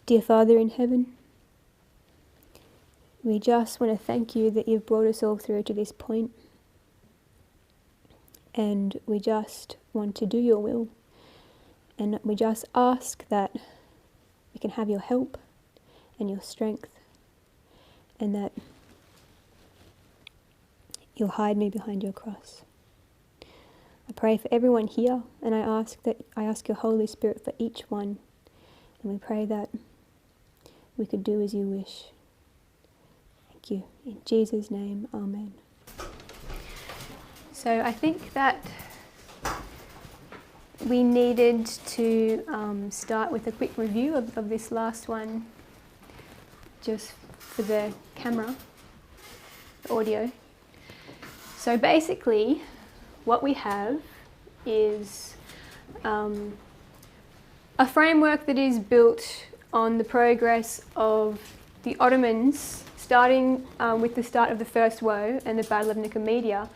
Dear Father in heaven, we just want to thank you that you've brought us all through to this point, and we just want to do your will, and we just ask that we can have your help and your strength, and that you'll hide me behind your cross. I pray for everyone here, and I ask your Holy Spirit for each one, and we pray that we could do as you wish. Thank you. In Jesus' name, amen. So I think that we needed to start with a quick review of this last one, just for the camera, the audio. So basically, what we have is a framework that is built on the progress of the Ottomans, starting with the start of the First Woe and the Battle of Nicomedia,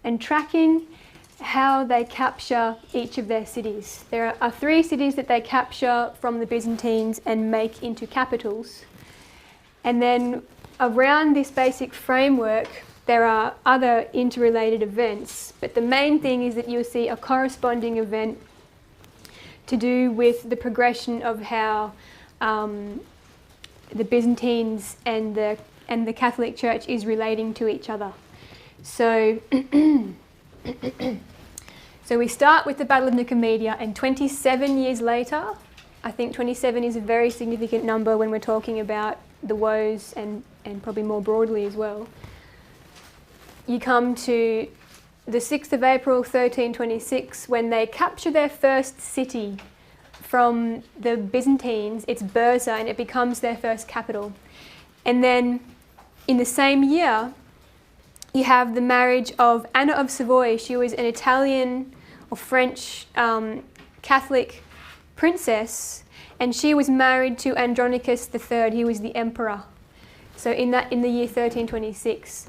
and tracking how they capture each of their cities. There are 3 cities that they capture from the Byzantines and make into capitals. And then around this basic framework, there are other interrelated events, but the main thing is that you'll see a corresponding event to do with the progression of how the Byzantines and the Catholic Church is relating to each other. So, so we start with the Battle of Nicomedia, and 27 years later, I think 27 is a very significant number when we're talking about the woes and probably more broadly as well. You come to the 6th of April 1326, when they capture their first city from the Byzantines. It's Bursa, and it becomes their first capital. And then in the same year, you have the marriage of Anna of Savoy. She was an Italian or French Catholic princess, and she was married to Andronicus III. He was the emperor. So in the year 1326.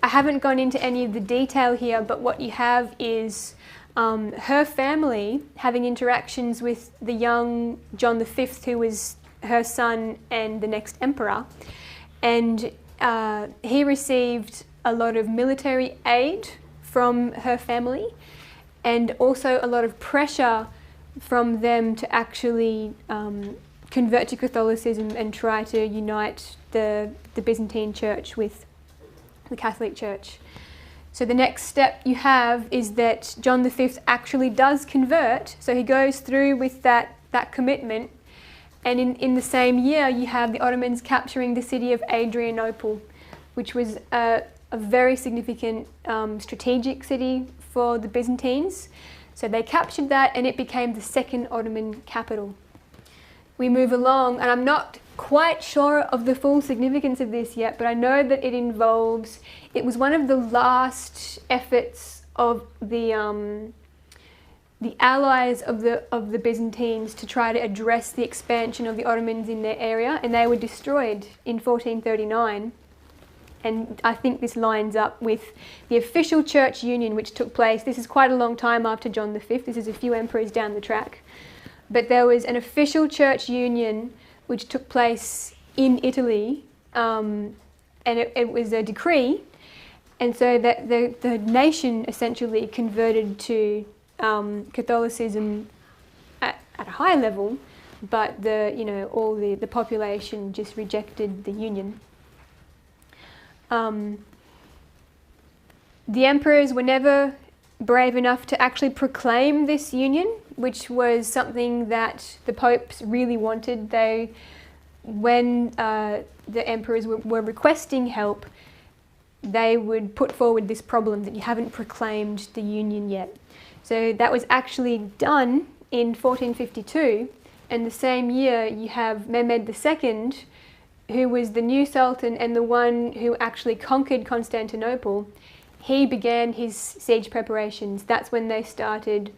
I haven't gone into any of the detail here, but what you have is her family having interactions with the young John V, who was her son and the next emperor. And he received a lot of military aid from her family, and also a lot of pressure from them to actually convert to Catholicism and try to unite the Byzantine Church with the Catholic Church. So the next step you have is that John V actually does convert, so he goes through with that commitment, and in the same year you have the Ottomans capturing the city of Adrianople, which was a very significant strategic city for the Byzantines. So they captured that, and it became the second Ottoman capital. We move along, and I'm not quite sure of the full significance of this yet, but I know that it was one of the last efforts of the allies of the Byzantines to try to address the expansion of the Ottomans in their area, and they were destroyed in 1439. And I think this lines up with the official church union which took place. This is quite a long time after John V. This is a few emperors down the track. But there was an official church union which took place in Italy, and it was a decree, and so that the nation essentially converted to Catholicism at a high level, but all the population just rejected the union. The emperors were never brave enough to actually proclaim this union, which was something that the popes really wanted. When the emperors were requesting help, they would put forward this problem that you haven't proclaimed the union yet. So that was actually done in 1452, and the same year you have Mehmed II, who was the new sultan and the one who actually conquered Constantinople. He began his siege preparations. That's when they started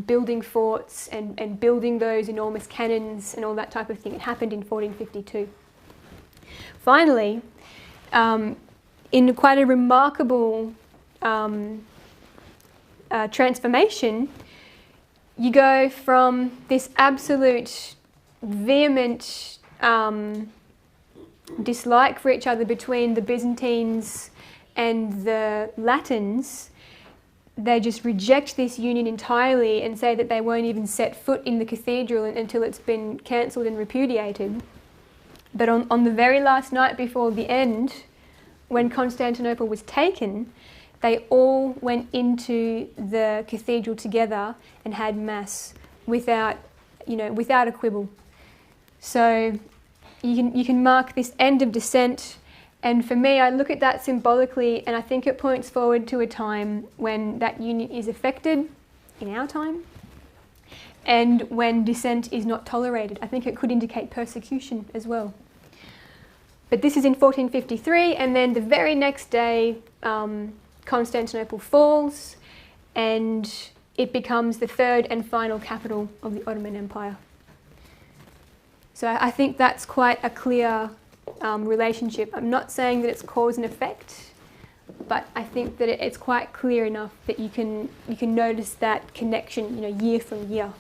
building forts and building those enormous cannons and all that type of thing. It happened in 1452. Finally, in quite a remarkable transformation, you go from this absolute vehement dislike for each other between the Byzantines and the Latins, they just reject this union entirely and say that they won't even set foot in the cathedral until it's been cancelled and repudiated. But on the very last night before the end, when Constantinople was taken, they all went into the cathedral together and had mass without a quibble. So you can mark this end of descent, and for me, I look at that symbolically, and I think it points forward to a time when that union is affected in our time, and when dissent is not tolerated. I think it could indicate persecution as well. But this is in 1453, and then the very next day, Constantinople falls, and it becomes the third and final capital of the Ottoman Empire. So I think that's quite a clear relationship. I'm not saying that it's cause and effect, but I think that it's quite clear enough that you can notice that connection, year from year.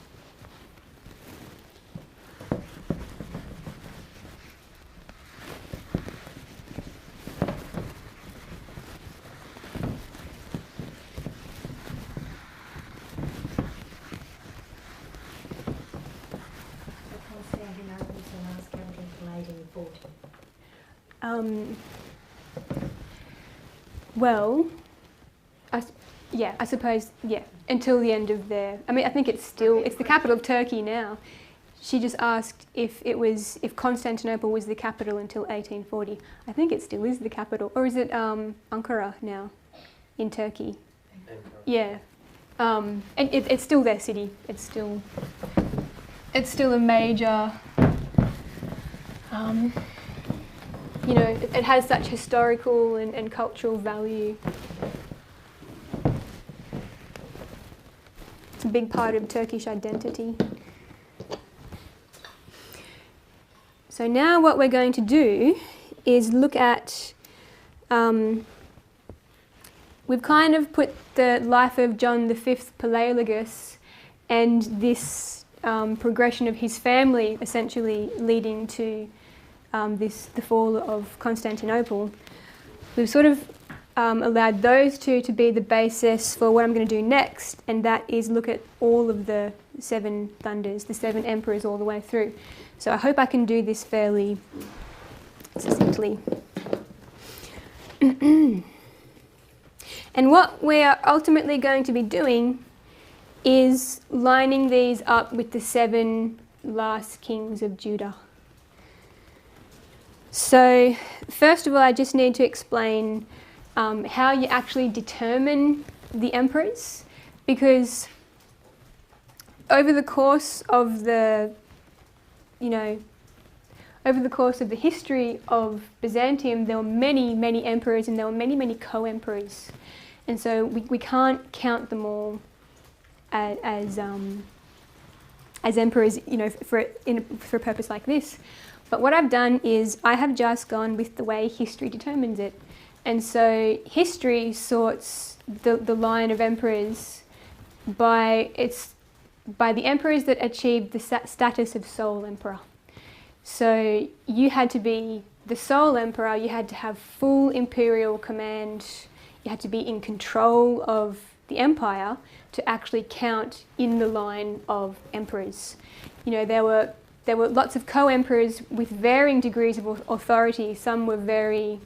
Well, I suppose, until the end of their... I think it's the capital of Turkey now. She just asked if Constantinople was the capital until 1840. I think it still is the capital. Or is it Ankara now in Turkey? Ankara. Yeah. And it's still their city. It's still a major... it has such historical and cultural value. It's a big part of Turkish identity. So now what we're going to do is look at, we've kind of put the life of John V Palaeologus and this progression of his family essentially leading to the fall of Constantinople. We've sort of allowed those two to be the basis for what I'm going to do next, and that is look at all of the 7 thunders, the 7 emperors all the way through. So I hope I can do this fairly succinctly. And what we are ultimately going to be doing is lining these up with the 7 last kings of Judah. So first of all, I just need to explain how you actually determine the emperors, because over the course of the history of Byzantium, there were many, many emperors, and there were many, many co-emperors, and so we can't count them all as emperors, for a purpose like this. But what I've done is I have just gone with the way history determines it. And so history sorts the line of emperors by the emperors that achieved the status of sole emperor. So you had to be the sole emperor, you had to have full imperial command, you had to be in control of the empire to actually count in the line of emperors. There were lots of co-emperors with varying degrees of authority. Some were very,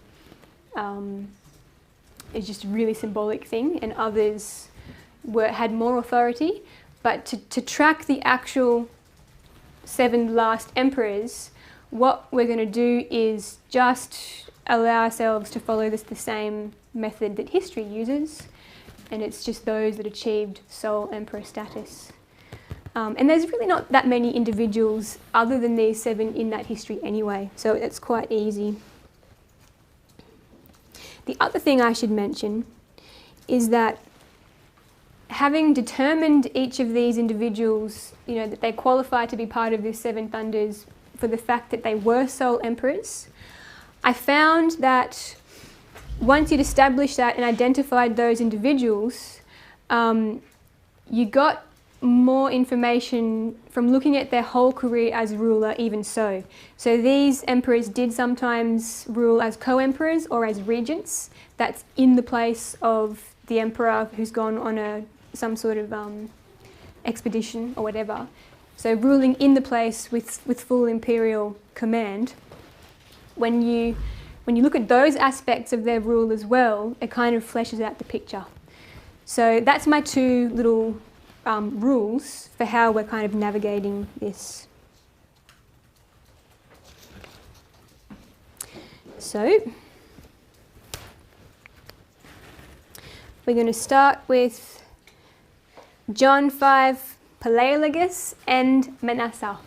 it's just a really symbolic thing, and others had more authority. But to track the actual 7 last emperors, what we're going to do is just allow ourselves to follow the same method that history uses, and it's just those that achieved sole emperor status. And there's really not that many individuals other than these 7 in that history anyway, so it's quite easy. The other thing I should mention is that having determined each of these individuals, that they qualify to be part of this 7 thunders for the fact that they were sole emperors, I found that once you'd established that and identified those individuals, you got more information from looking at their whole career as ruler even so. So these emperors did sometimes rule as co-emperors or as regents. That's in the place of the emperor who's gone on some sort of expedition or whatever. So ruling in the place with full imperial command. When you look at those aspects of their rule as well, it kind of fleshes out the picture. So that's my two little rules for how we're kind of navigating this. So we're going to start with John 5, Paleologus and Manasseh.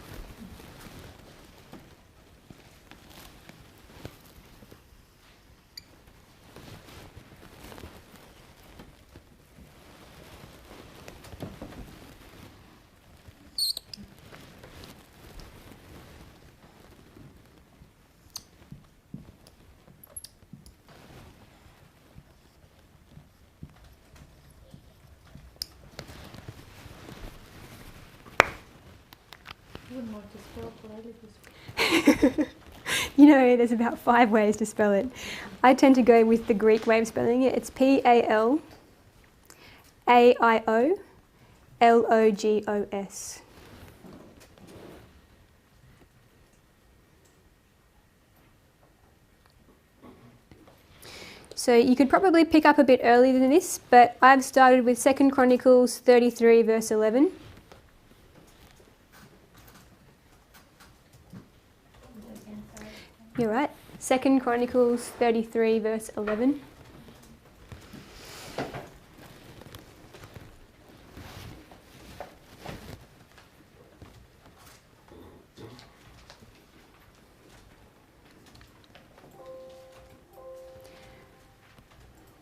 You know, there's about 5 ways to spell it. I tend to go with the Greek way of spelling it. It's P-A-L-A-I-O-L-O-G-O-S. So you could probably pick up a bit earlier than this, but I've started with 2 Chronicles 33 verse 11. You're right. 2 Chronicles 33 verse 11.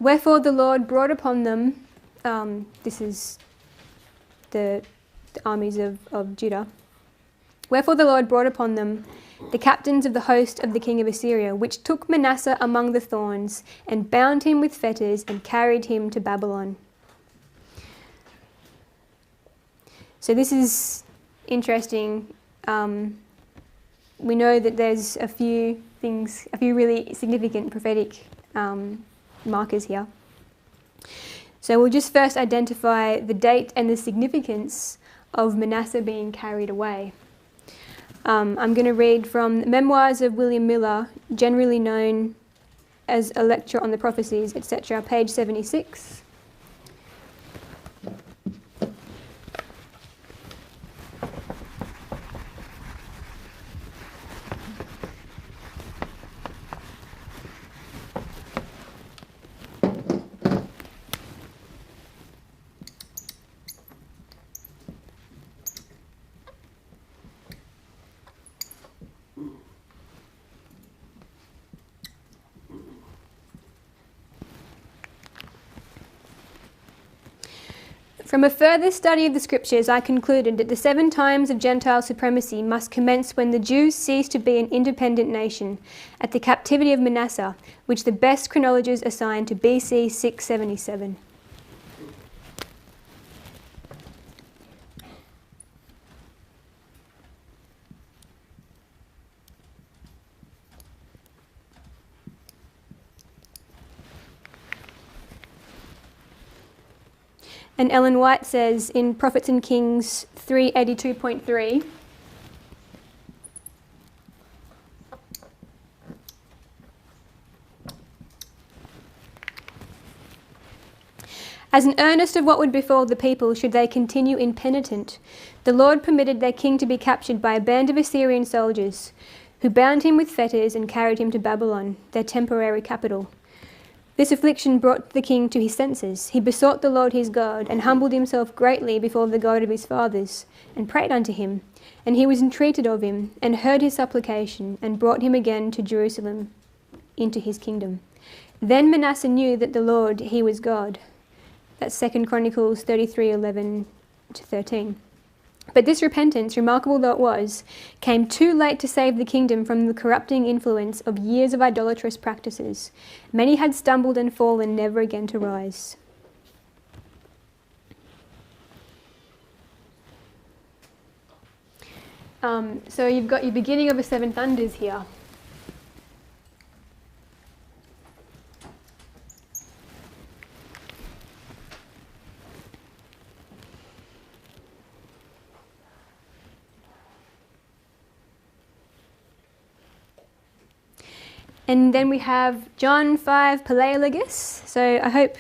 Wherefore the Lord brought upon them, this is the armies of Judah. Wherefore the Lord brought upon them the captains of the host of the king of Assyria, which took Manasseh among the thorns, and bound him with fetters, and carried him to Babylon. So this is interesting. We know that there's a few really significant prophetic markers here. So we'll just first identify the date and the significance of Manasseh being carried away. I'm going to read from Memoirs of William Miller, generally known as A Lecture on the Prophecies, etc., page 76. From a further study of the Scriptures, I concluded that the 7 times of Gentile supremacy must commence when the Jews ceased to be an independent nation, at the captivity of Manasseh, which the best chronologers assign to BC 677. And Ellen White says in Prophets and Kings 382.3, as an earnest of what would befall the people should they continue impenitent, the Lord permitted their king to be captured by a band of Assyrian soldiers, who bound him with fetters and carried him to Babylon, their temporary capital. This affliction brought the king to his senses. He besought the Lord his God, and humbled himself greatly before the God of his fathers, and prayed unto him. And he was entreated of him, and heard his supplication, and brought him again to Jerusalem, into his kingdom. Then Manasseh knew that the Lord, he was God. That's 2 Chronicles 33:11-13. But this repentance, remarkable though it was, came too late to save the kingdom from the corrupting influence of years of idolatrous practices. Many had stumbled and fallen, never again to rise. So you've got your beginning of the seven thunders here. And then we have John 5 Paleologus. So I hope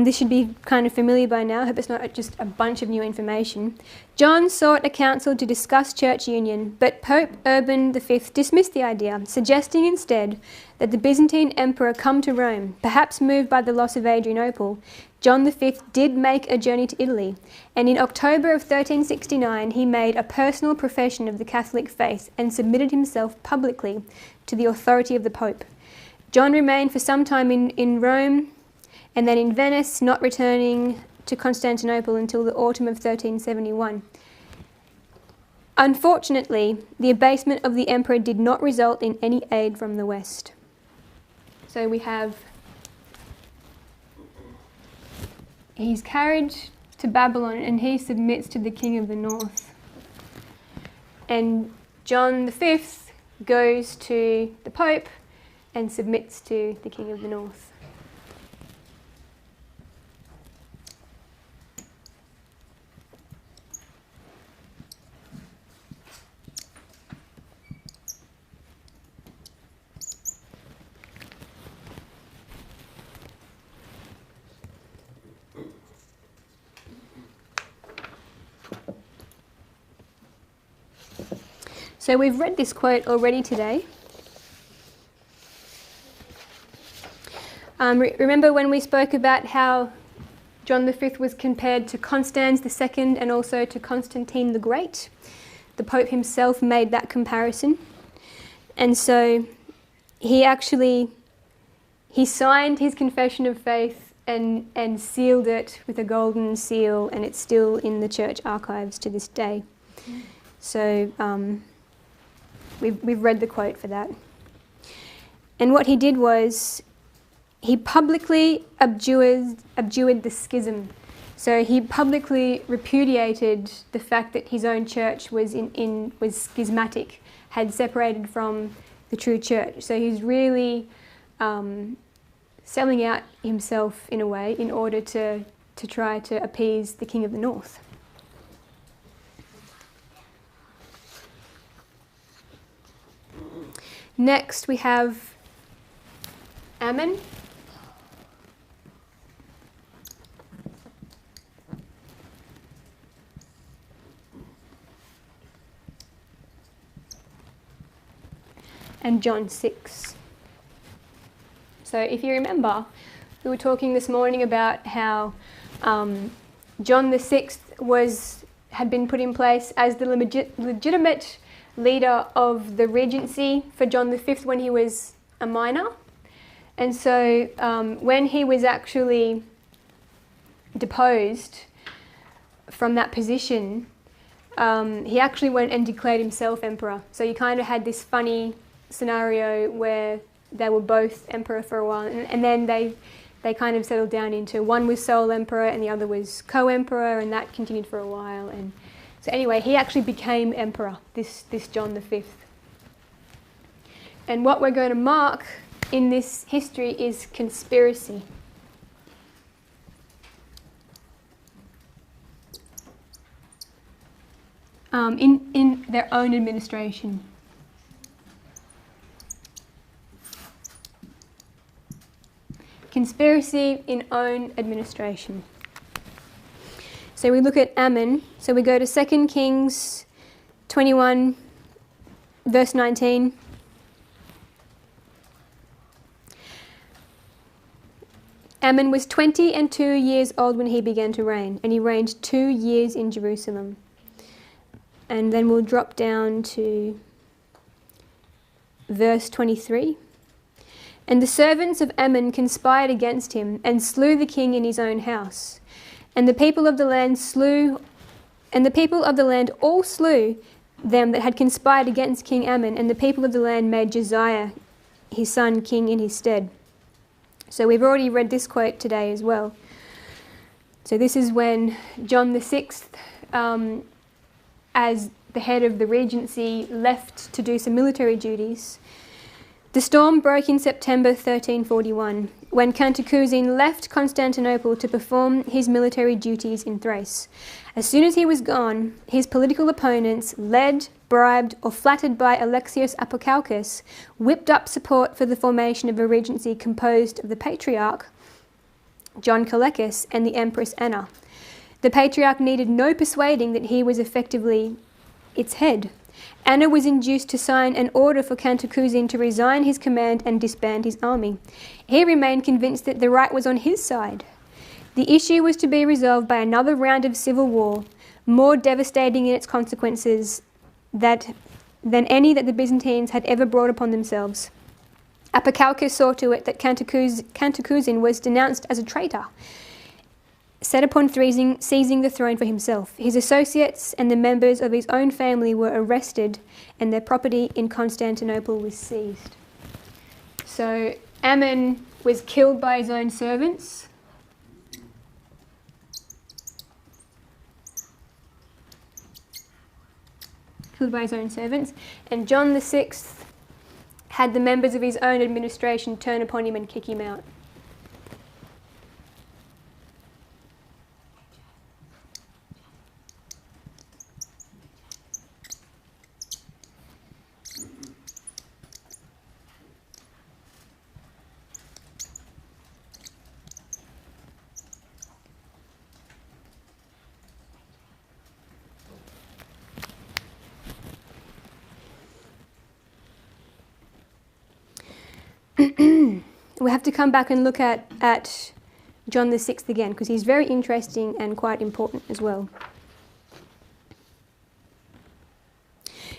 this should be kind of familiar by now. I hope it's not just a bunch of new information. John sought a council to discuss church union, but Pope Urban V dismissed the idea, suggesting instead that the Byzantine emperor come to Rome. Perhaps moved by the loss of Adrianople, John V did make a journey to Italy, and in October of 1369 he made a personal profession of the Catholic faith and submitted himself publicly to the authority of the Pope. John remained for some time in Rome, and then in Venice, not returning to Constantinople until the autumn of 1371. Unfortunately, the abasement of the emperor did not result in any aid from the West. So we have, he's carried to Babylon and he submits to the king of the north. And John V goes to the Pope and submits to the king of the north. So we've read this quote already today. Remember when we spoke about how John V was compared to Constans II and also to Constantine the Great? The Pope himself made that comparison. And so he signed his confession of faith and sealed it with a golden seal, and it's still in the church archives to this day. So we've read the quote for that. And what he did was he publicly abjured the schism. So he publicly repudiated the fact that his own church was schismatic, had separated from the true church. So he's really selling out himself in a way in order to try to appease the king of the north. Next we have Ammon. And John 6. So if you remember, we were talking this morning about how John the 6th had been put in place as the legitimate leader of the regency for John V when he was a minor. And so when he was actually deposed from that position, he actually went and declared himself emperor. So you kind of had this funny scenario where they were both emperor for a while, and then they kind of settled down into one was sole emperor and the other was co-emperor, and that continued for a while. And so anyway, he actually became emperor, this John V. And what we're going to mark in this history is conspiracy. In their own administration. Conspiracy in own administration. So we look at Ammon. So we go to 2 Kings 21, verse 19. Ammon was 22 years old when he began to reign, and he reigned 2 years in Jerusalem. And then we'll drop down to verse 23. And the servants of Ammon conspired against him and slew the king in his own house. And the people of the land all slew them that had conspired against King Ammon, and the people of the land made Josiah his son king in his stead. So we've already read this quote today as well. So this is when John the 6th, as the head of the regency, left to do some military duties. The storm broke in September 1341, when Cantacuzene left Constantinople to perform his military duties in Thrace. As soon as he was gone, his political opponents, led, bribed, or flattered by Alexius Apocaucus, whipped up support for the formation of a regency composed of the Patriarch, John Colicus, and the Empress Anna. The Patriarch needed no persuading that he was effectively its head. Anna was induced to sign an order for Cantacuzene to resign his command and disband his army. He remained convinced that the right was on his side. The issue was to be resolved by another round of civil war, more devastating in its consequences than any that the Byzantines had ever brought upon themselves. Apocaucus saw to it that Cantacuzene was denounced as a traitor, set upon seizing the throne for himself. His associates and the members of his own family were arrested and their property in Constantinople was seized. So Ammon was killed by his own servants. And John VI had the members of his own administration turn upon him and kick him out. We have to come back and look at John VI again, because he's very interesting and quite important as well.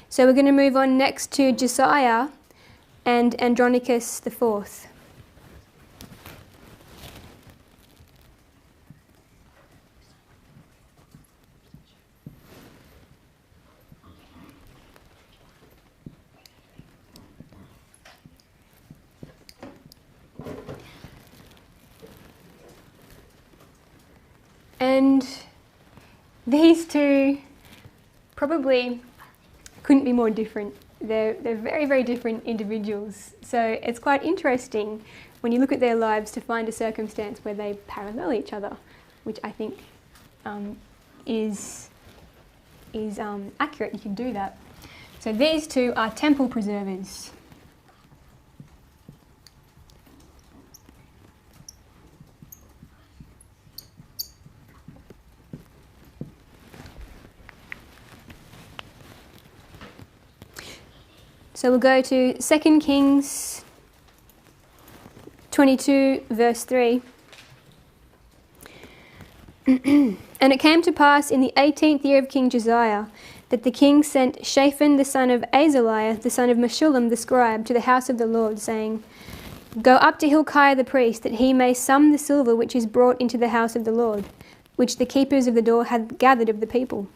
So we're going to move on next to Josiah and Andronicus IV. And these two probably couldn't be more different. They're very, very different individuals. So it's quite interesting when you look at their lives to find a circumstance where they parallel each other, which I think is accurate. You can do that. So these two are temple preservers. So we'll go to 2 Kings 22, verse 3. And it came to pass in the 18th year of King Josiah that the king sent Shaphan the son of Azaliah, the son of Meshullam the scribe, to the house of the Lord, saying, Go up to Hilkiah the priest, that he may sum the silver which is brought into the house of the Lord, which the keepers of the door had gathered of the people,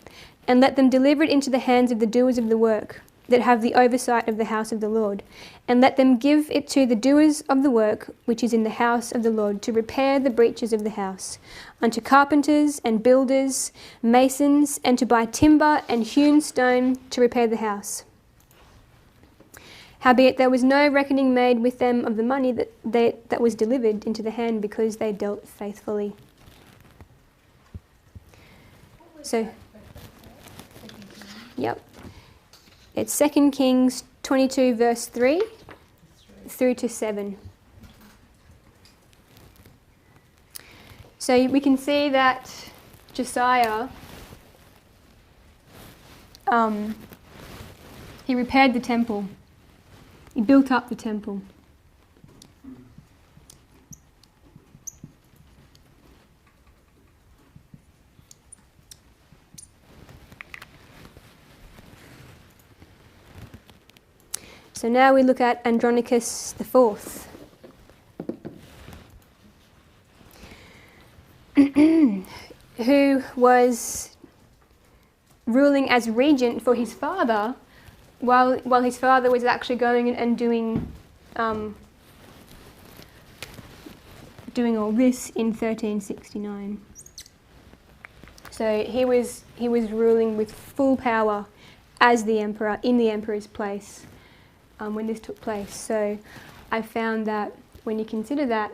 and let them deliver it into the hands of the doers of the work, that have the oversight of the house of the Lord, and let them give it to the doers of the work which is in the house of the Lord, to repair the breaches of the house, unto carpenters and builders, masons, and to buy timber and hewn stone to repair the house. Howbeit there was no reckoning made with them of the money that was delivered into the hand, because they dealt faithfully. So, yep. It's 2 Kings 22, verse 3 through to 7. So we can see that Josiah, he repaired the temple. He built up the temple. So now we look at Andronicus IV. Who was ruling as regent for his father, while his father was actually going and doing all this in 1369. So he was ruling with full power as the emperor, in the emperor's place, when this took place. So I found that when you consider that,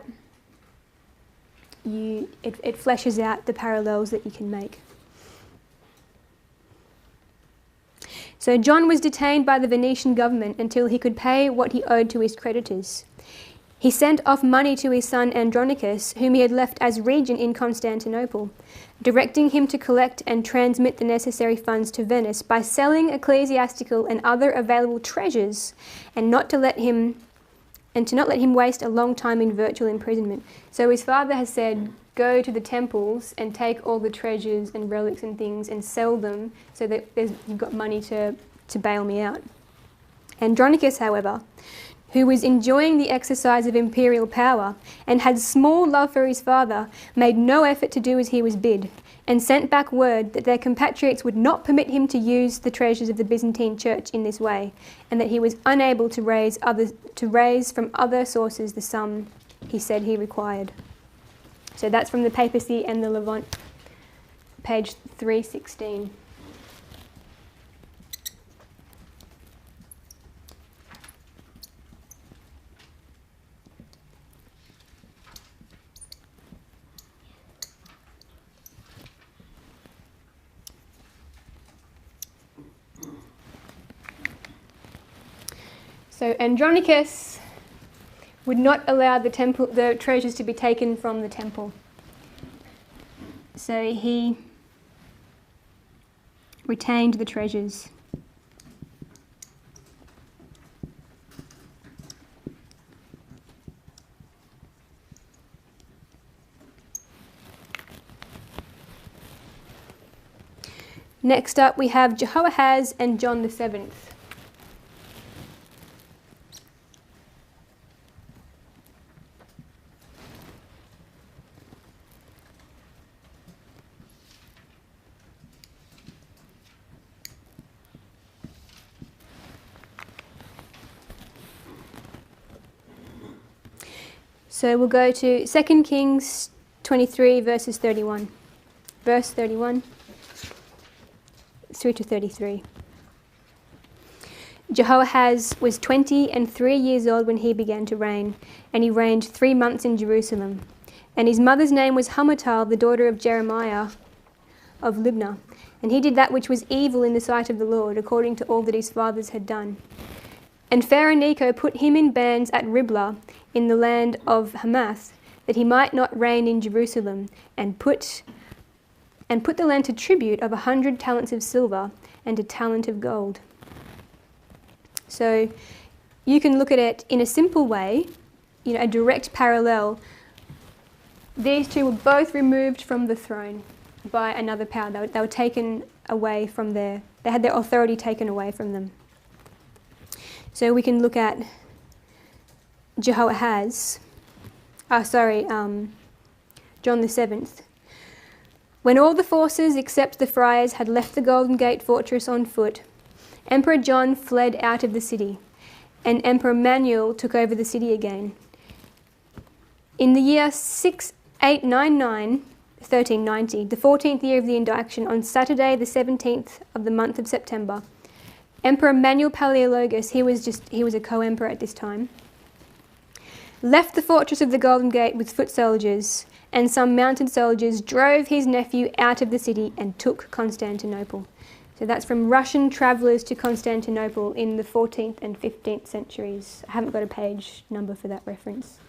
it fleshes out the parallels that you can make. So John was detained by the Venetian government until he could pay what he owed to his creditors. He sent off money to his son Andronicus, whom he had left as regent in Constantinople, directing him to collect and transmit the necessary funds to Venice by selling ecclesiastical and other available treasures, and not to let him waste a long time in virtual imprisonment. So his father has said, go to the temples and take all the treasures and relics and things and sell them so that you've got money to bail me out. Andronicus, however, who was enjoying the exercise of imperial power and had small love for his father, made no effort to do as he was bid, and sent back word that their compatriots would not permit him to use the treasures of the Byzantine Church in this way, and that he was unable to raise from other sources the sum he said he required. So that's from the Papacy and the Levant, page 316. So Andronicus would not allow the treasures to be taken from the temple. So he retained the treasures. Next up we have Jehoahaz and John the Seventh. So we'll go to 2 Kings 23 verses 31. Verse 31 through to 33. Jehoahaz was 23 years old when he began to reign, and he reigned 3 months in Jerusalem. And his mother's name was Hamutal, the daughter of Jeremiah of Libnah. And he did that which was evil in the sight of the Lord, according to all that his fathers had done. And Pharaoh Necho put him in bands at Riblah in the land of Hamath, that he might not reign in Jerusalem, and put the land to tribute of 100 talents of silver and a talent of gold. So you can look at it in a simple way, a direct parallel. These two were both removed from the throne by another power. They were taken away from they had their authority taken away from them. So we can look at Jehoahaz, John the Seventh. When all the forces except the friars had left the Golden Gate fortress on foot, Emperor John fled out of the city, and Emperor Manuel took over the city again. In the year 6899, 1390, the 14th year of the induction, on Saturday the 17th of the month of September, Emperor Manuel Palaeologus, he was a co-emperor at this time, left the fortress of the Golden Gate with foot soldiers, and some mounted soldiers drove his nephew out of the city and took Constantinople. So that's from Russian travellers to Constantinople in the 14th and 15th centuries. I haven't got a page number for that reference.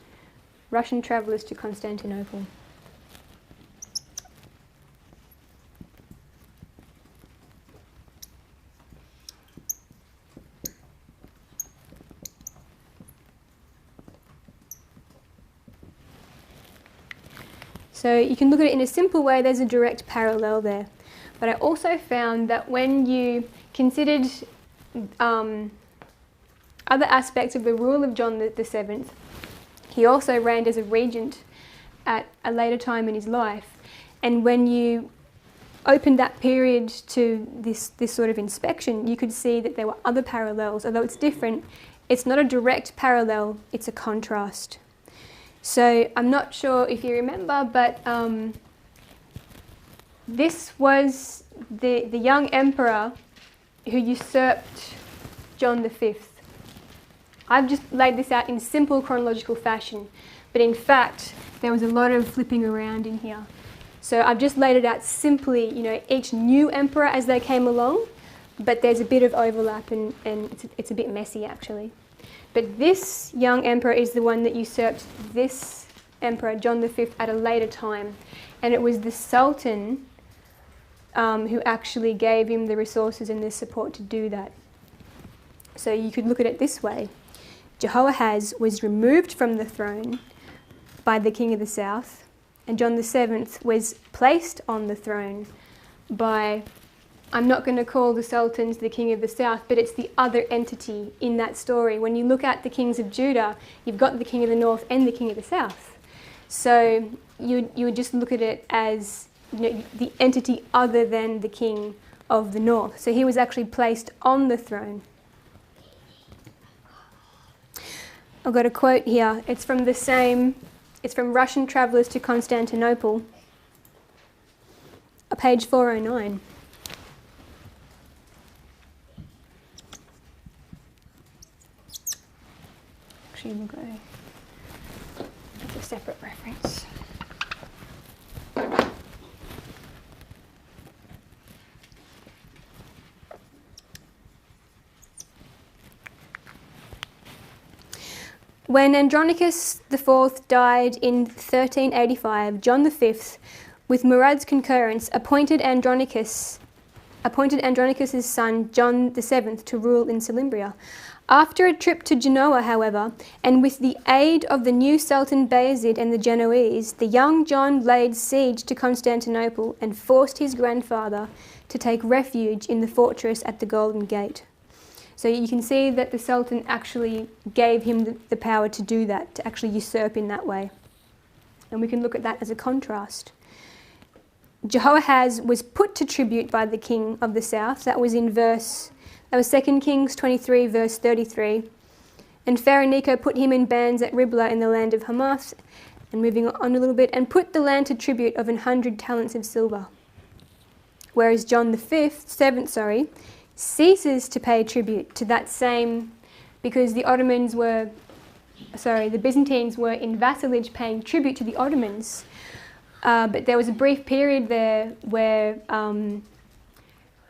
Russian travellers to Constantinople. So you can look at it in a simple way. There's a direct parallel there. But I also found that when you considered other aspects of the rule of John the Seventh, he also reigned as a regent at a later time in his life. And when you opened that period to this sort of inspection, you could see that there were other parallels. Although it's different, it's not a direct parallel, it's a contrast. So I'm not sure if you remember, but this was the young emperor who usurped John V. I've just laid this out in simple chronological fashion, but in fact, there was a lot of flipping around in here. So I've just laid it out simply, each new emperor as they came along, but there's a bit of overlap and it's a bit messy actually. But this young emperor is the one that usurped this emperor, John V, at a later time. And it was the Sultan who actually gave him the resources and the support to do that. So you could look at it this way. Jehoahaz was removed from the throne by the king of the south, and John VII was placed on the throne by, I'm not going to call the sultans the king of the south, but it's the other entity in that story. When you look at the kings of Judah, you've got the king of the north and the king of the south. So you would just look at it as the entity other than the king of the north. So he was actually placed on the throne. I've got a quote here. It's from Russian Travellers to Constantinople, page 409. Actually, we'll go, that's a separate reference. When Andronicus IV died in 1385, John V, with Murad's concurrence, appointed Andronicus's son John VII to rule in Salimbria. After a trip to Genoa, however, and with the aid of the new Sultan Bayezid and the Genoese, the young John laid siege to Constantinople and forced his grandfather to take refuge in the fortress at the Golden Gate. So you can see that the Sultan actually gave him the power to do that, to actually usurp in that way. And we can look at that as a contrast. Jehoahaz was put to tribute by the king of the south. That was 2 Kings 23, verse 33. And Pharaoh Necho put him in bands at Riblah in the land of Hamath, and moving on a little bit, and put the land to tribute of 100 talents of silver. Whereas John VII, ceases to pay tribute to that same, because the Byzantines were in vassalage paying tribute to the Ottomans. But there was a brief period there where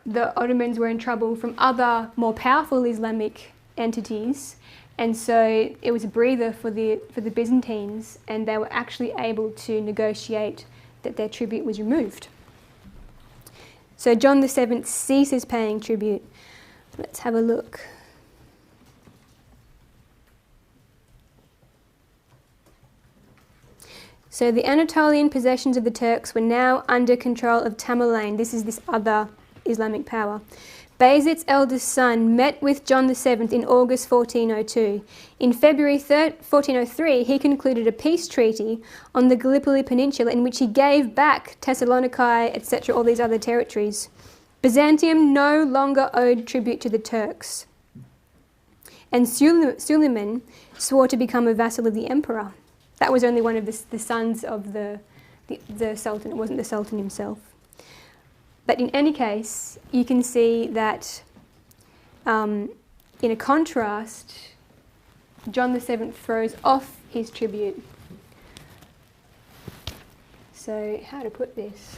the Ottomans were in trouble from other more powerful Islamic entities, and so it was a breather for the Byzantines, and they were actually able to negotiate that their tribute was removed. So John VII ceases paying tribute. Let's have a look. So the Anatolian possessions of the Turks were now under control of Tamerlane. This is this other Islamic power. Bayezid's eldest son met with John VII in August 1402. In February 1403, he concluded a peace treaty on the Gallipoli Peninsula in which he gave back Thessaloniki, etc., all these other territories. Byzantium no longer owed tribute to the Turks. And Suleiman swore to become a vassal of the emperor. That was only one of the sons of the Sultan. It wasn't the Sultan himself. But in any case, you can see that in a contrast, John VII throws off his tribute. So how to put this?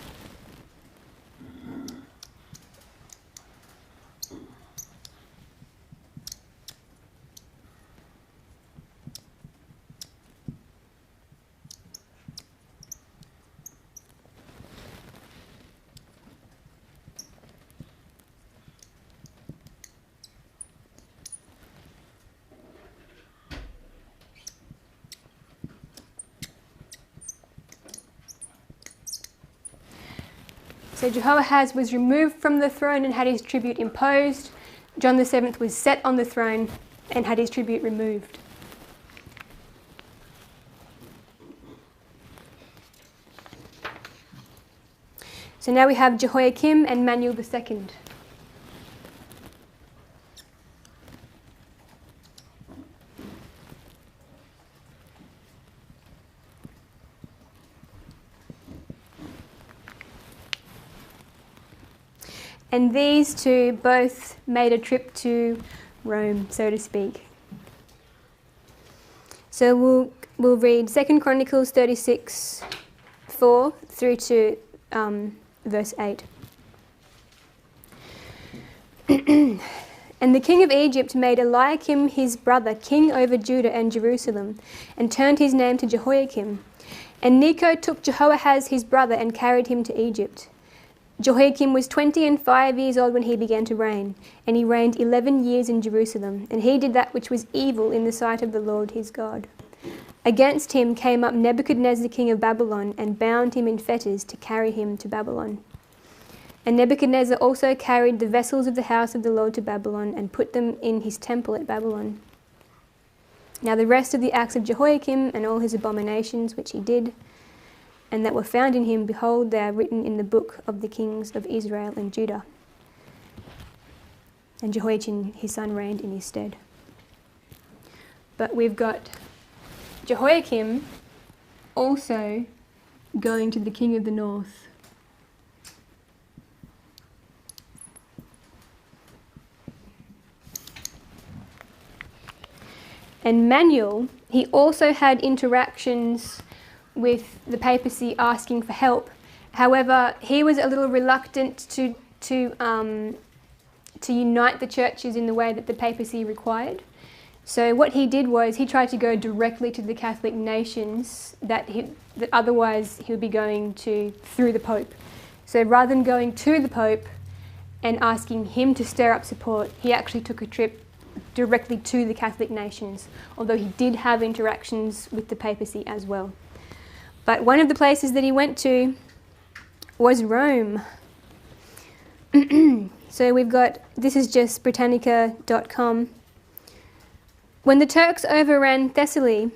So Jehoahaz was removed from the throne and had his tribute imposed. John VII was set on the throne and had his tribute removed. So now we have Jehoiakim and Manuel II. And these two both made a trip to Rome, so to speak. So we'll read 2 Chronicles 36, 4 through to verse 8. And the king of Egypt made Eliakim his brother king over Judah and Jerusalem, and turned his name to Jehoiakim. And Necho took Jehoahaz his brother and carried him to Egypt. Jehoiakim was 25 years old when he began to reign, and he reigned 11 years in Jerusalem, and he did that which was evil in the sight of the Lord his God. Against him came up Nebuchadnezzar king of Babylon, and bound him in fetters to carry him to Babylon. And Nebuchadnezzar also carried the vessels of the house of the Lord to Babylon, and put them in his temple at Babylon. Now the rest of the acts of Jehoiakim, and all his abominations which he did, and that were found in him, behold, they are written in the book of the kings of Israel and Judah. And Jehoiachin his son reigned in his stead. But we've got Jehoiakim also going to the king of the north. And Manuel, he also had interactions with the papacy asking for help. However, he was a little reluctant to unite the churches in the way that the papacy required. So what he did was he tried to go directly to the Catholic nations that otherwise he would be going to through the Pope. So rather than going to the Pope and asking him to stir up support, he actually took a trip directly to the Catholic nations, although he did have interactions with the papacy as well. But one of the places that he went to was Rome. So we've got, this is just Britannica.com. When the Turks overran Thessaly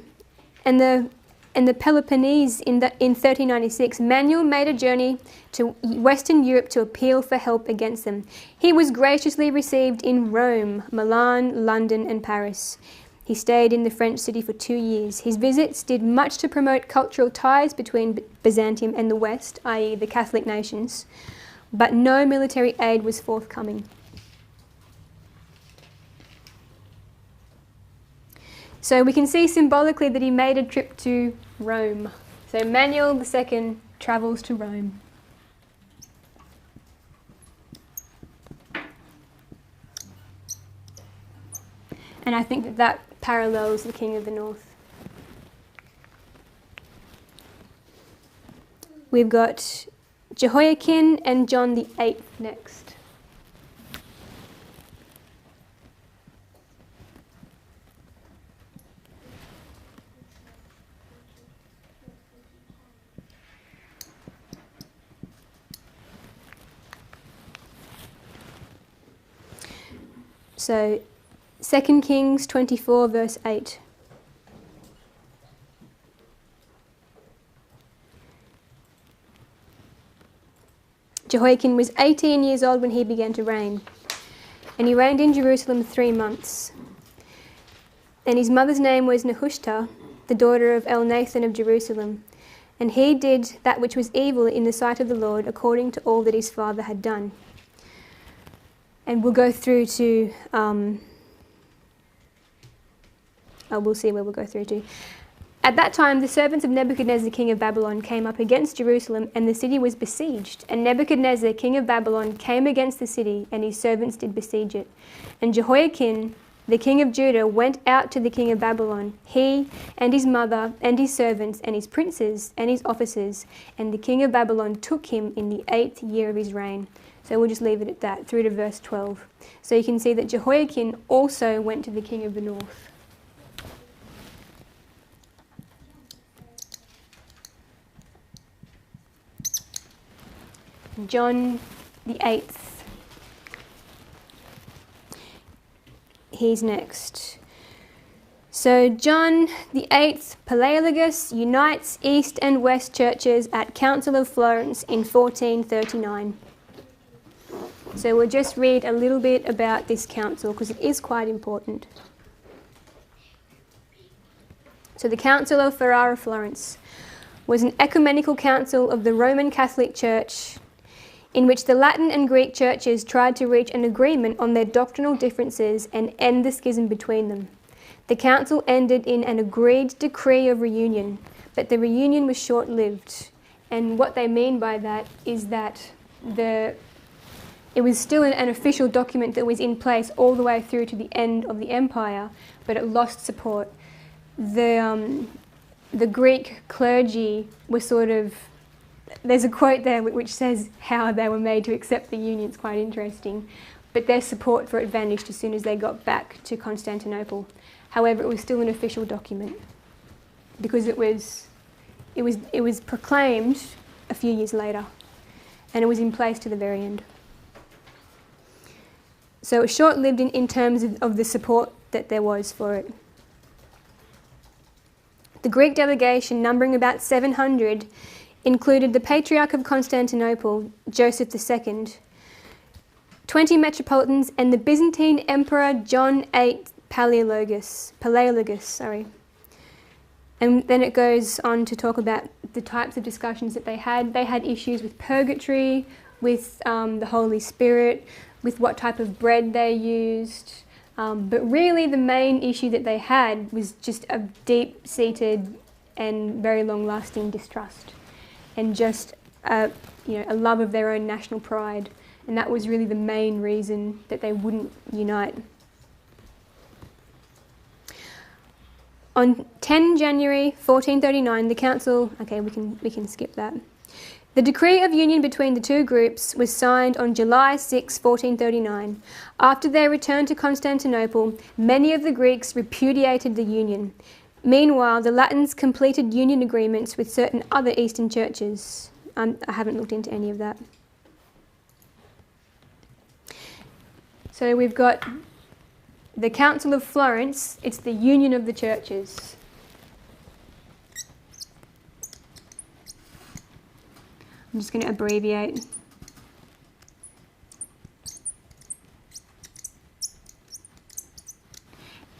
and the Peloponnese in 1396, Manuel made a journey to Western Europe to appeal for help against them. He was graciously received in Rome, Milan, London, and Paris. He stayed in the French city for 2 years. His visits did much to promote cultural ties between Byzantium and the West, i.e. the Catholic nations, but no military aid was forthcoming. So we can see symbolically that he made a trip to Rome. So Manuel II travels to Rome. And I think that parallels the King of the North. We've got Jehoiakim and John VIII next. So 2 Kings 24 verse 8. Jehoiakim was 18 years old when he began to reign, and he reigned in Jerusalem 3 months. And his mother's name was Nehushta, the daughter of Elnathan of Jerusalem. And he did that which was evil in the sight of the Lord, according to all that his father had done. And we'll go through to, we'll see where we'll go through to. At that time, the servants of Nebuchadnezzar, king of Babylon, came up against Jerusalem, and the city was besieged. And Nebuchadnezzar, king of Babylon, came against the city, and his servants did besiege it. And Jehoiakim, the king of Judah, went out to the king of Babylon, he and his mother and his servants and his princes and his officers. And the king of Babylon took him in the 8th year of his reign. So we'll just leave it at that, through to verse 12. So you can see that Jehoiakim also went to the king of the north. John VIII. He's next. So John VIII Palaeologus unites East and West churches at Council of Florence in 1439. So we'll just read a little bit about this council because it is quite important. So the Council of Ferrara Florence was an ecumenical council of the Roman Catholic Church in which the Latin and Greek churches tried to reach an agreement on their doctrinal differences and end the schism between them. The council ended in an agreed decree of reunion, but the reunion was short-lived. And what they mean by that is that it was still an official document that was in place all the way through to the end of the empire, but it lost support. The Greek clergy were sort of, there's a quote there which says how they were made to accept the union. It's quite interesting. But their support for it vanished as soon as they got back to Constantinople. However, it was still an official document because it was proclaimed a few years later, and it was in place to the very end. So it was short-lived in terms of the support that there was for it. The Greek delegation, numbering about 700, included the Patriarch of Constantinople, Joseph II, 20 metropolitans, and the Byzantine Emperor John VIII Palaeologus. And then it goes on to talk about the types of discussions that they had. They had issues with purgatory, with the Holy Spirit, with what type of bread they used. But really the main issue that they had was just a deep-seated and very long-lasting distrust and just a love of their own national pride. And that was really the main reason that they wouldn't unite. On 10 January 1439, the council, okay, we can skip that. The decree of union between the two groups was signed on July 6, 1439. After their return to Constantinople, many of the Greeks repudiated the union. Meanwhile, the Latins completed union agreements with certain other Eastern churches. I haven't looked into any of that. So we've got the Council of Florence. It's the union of the churches. I'm just going to abbreviate.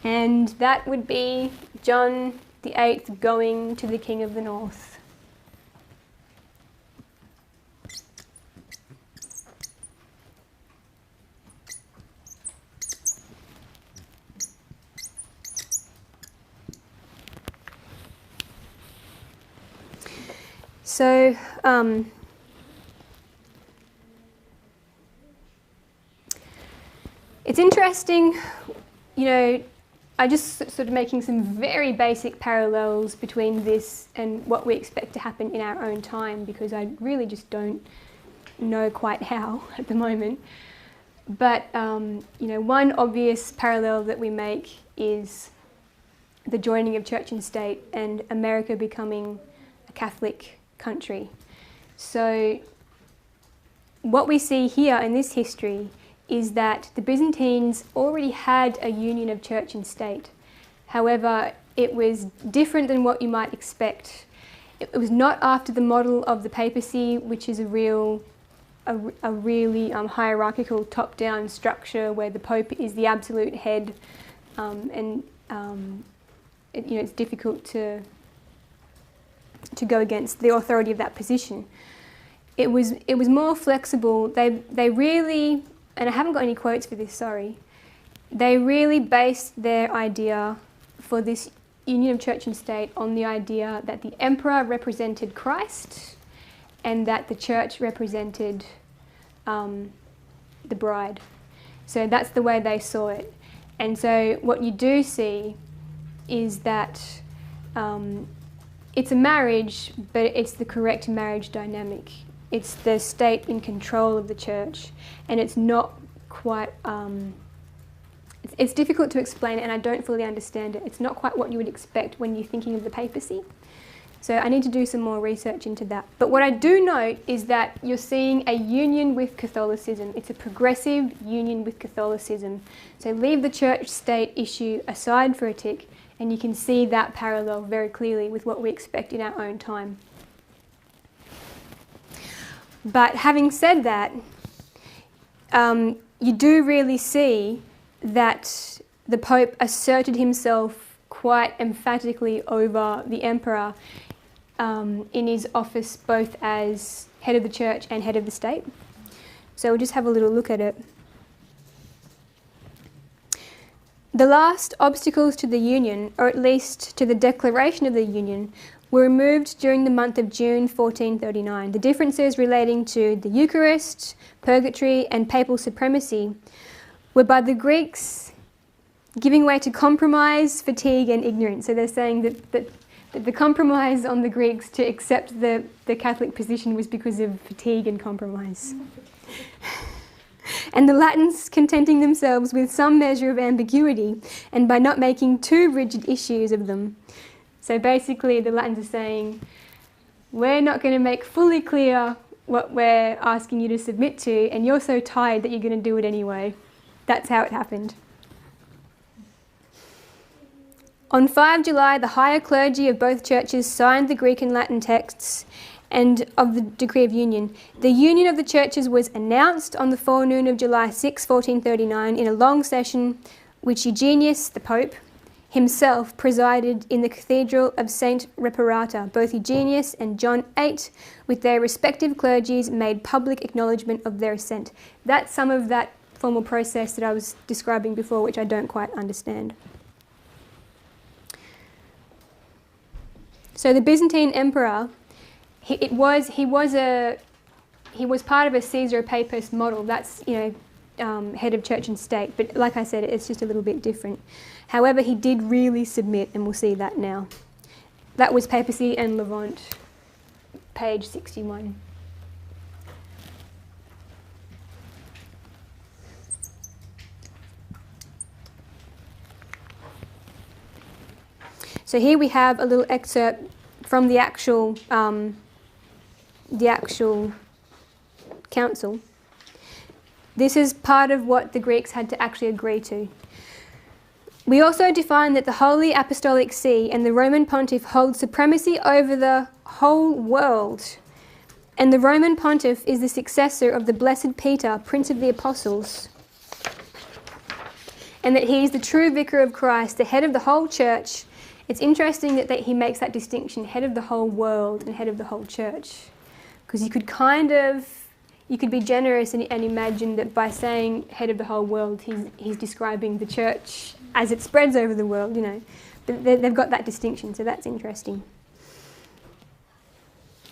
And that would be John VIII going to the King of the North. So, it's interesting, I just sort of making some very basic parallels between this and what we expect to happen in our own time, because I really just don't know quite how at the moment. But, one obvious parallel that we make is the joining of church and state and America becoming a Catholic country. So what we see here in this history is that the Byzantines already had a union of church and state. However, it was different than what you might expect. It was not after the model of the papacy, which is a really hierarchical top-down structure where the Pope is the absolute head, it's difficult to go against the authority of that position. It was more flexible. They really, and I haven't got any quotes for this, sorry, they really based their idea for this union of church and state on the idea that the emperor represented Christ and that the church represented the bride. So that's the way they saw it. And so what you do see is that it's a marriage, but it's the correct marriage dynamic. It's the state in control of the church, and it's not quite, it's difficult to explain, and I don't fully understand it. It's not quite what you would expect when you're thinking of the papacy. So I need to do some more research into that. But what I do note is that you're seeing a union with Catholicism. It's a progressive union with Catholicism. So leave the church-state issue aside for a tick, and you can see that parallel very clearly with what we expect in our own time. But having said that, you do really see that the Pope asserted himself quite emphatically over the Emperor in his office both as head of the church and head of the state. So we'll just have a little look at it. The last obstacles to the union, or at least to the declaration of the union, were removed during the month of June 1439. The differences relating to the Eucharist, purgatory and papal supremacy were by the Greeks giving way to compromise, fatigue and ignorance. So they're saying that the compromise on the Greeks to accept the Catholic position was because of fatigue and compromise. And the Latins contenting themselves with some measure of ambiguity and by not making too rigid issues of them. So basically the Latins are saying, we're not going to make fully clear what we're asking you to submit to, and you're so tired that you're going to do it anyway. That's how it happened. On 5 July, the higher clergy of both churches signed the Greek and Latin texts and of the Decree of Union. The union of the churches was announced on the forenoon of July 6, 1439, in a long session which Eugenius, the Pope, himself presided in the Cathedral of St. Reparata. Both Eugenius and John VIII, with their respective clergies, made public acknowledgement of their assent. That's some of that formal process that I was describing before, which I don't quite understand. So the Byzantine emperor, he was part of a Caesar-Papist model. That's, head of church and state. But like I said, it's just a little bit different. However, he did really submit, and we'll see that now. That was Papacy and Levant, page 61. So here we have a little excerpt from the actual council. This is part of what the Greeks had to actually agree to. We also define that the Holy Apostolic See and the Roman Pontiff hold supremacy over the whole world, and the Roman Pontiff is the successor of the Blessed Peter, Prince of the Apostles, and that he is the true Vicar of Christ, the head of the whole church. It's interesting that he makes that distinction, head of the whole world and head of the whole church, because you could be generous and imagine that by saying head of the whole world, he's describing the church as it spreads over the world, But they've got that distinction, so that's interesting.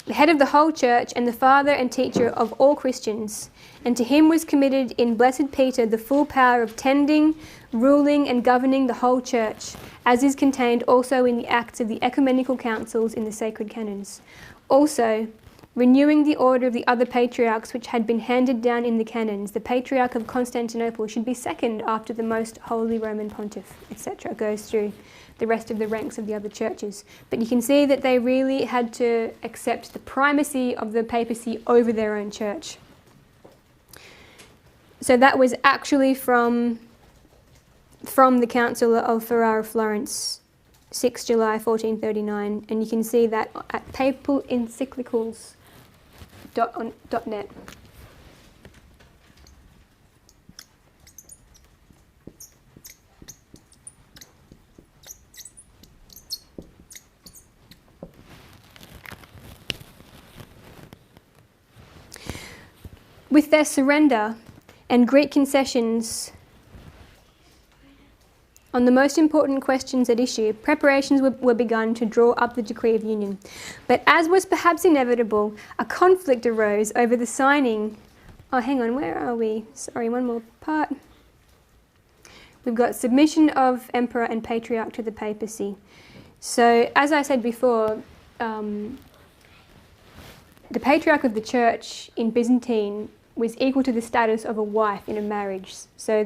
The head of the whole church and the father and teacher of all Christians, and to him was committed in Blessed Peter the full power of tending, ruling and governing the whole church, as is contained also in the acts of the ecumenical councils in the sacred canons. Also, renewing the order of the other patriarchs which had been handed down in the canons, the Patriarch of Constantinople should be second after the most holy Roman Pontiff, etc. Goes through the rest of the ranks of the other churches. But you can see that they really had to accept the primacy of the papacy over their own church. So that was actually from the Council of Ferrara, Florence, 6 July 1439, and you can see that at papalencyclicals.net. With their surrender and Greek concessions on the most important questions at issue, preparations were begun to draw up the Decree of Union. But as was perhaps inevitable, a conflict arose over the signing. Oh, hang on, where are we? Sorry, one more part. We've got submission of Emperor and Patriarch to the papacy. So, as I said before, the Patriarch of the Church in Byzantine was equal to the status of a wife in a marriage. So,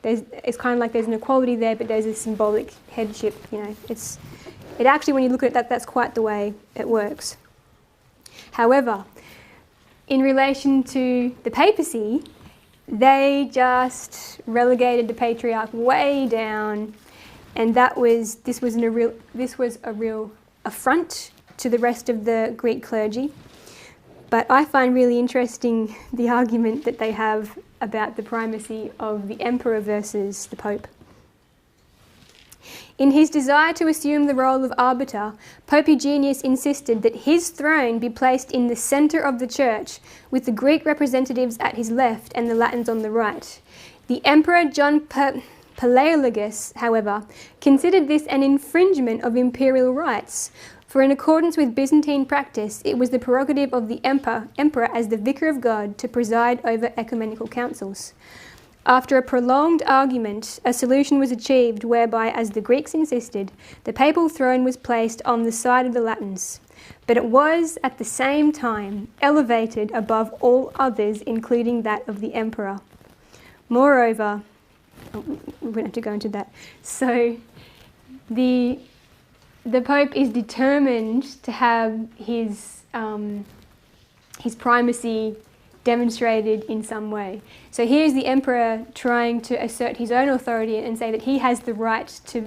it's kind of like there's an equality there, but there's a symbolic headship. It actually, when you look at it, that's quite the way it works. However, in relation to the papacy, they just relegated the patriarch way down, and this was a real affront to the rest of the Greek clergy. But I find really interesting the argument that they have about the primacy of the emperor versus the pope. In his desire to assume the role of arbiter, Pope Eugenius insisted that his throne be placed in the centre of the church, with the Greek representatives at his left and the Latins on the right. The Emperor John Palaeologus, however, considered this an infringement of imperial rights, for in accordance with Byzantine practice, it was the prerogative of the emperor as the vicar of God to preside over ecumenical councils. After a prolonged argument, a solution was achieved whereby, as the Greeks insisted, the papal throne was placed on the side of the Latins, but it was at the same time elevated above all others, including that of the emperor. Moreover, we won't have to go into that. So the Pope is determined to have his primacy demonstrated in some way. So here's the emperor trying to assert his own authority and say that he has the right to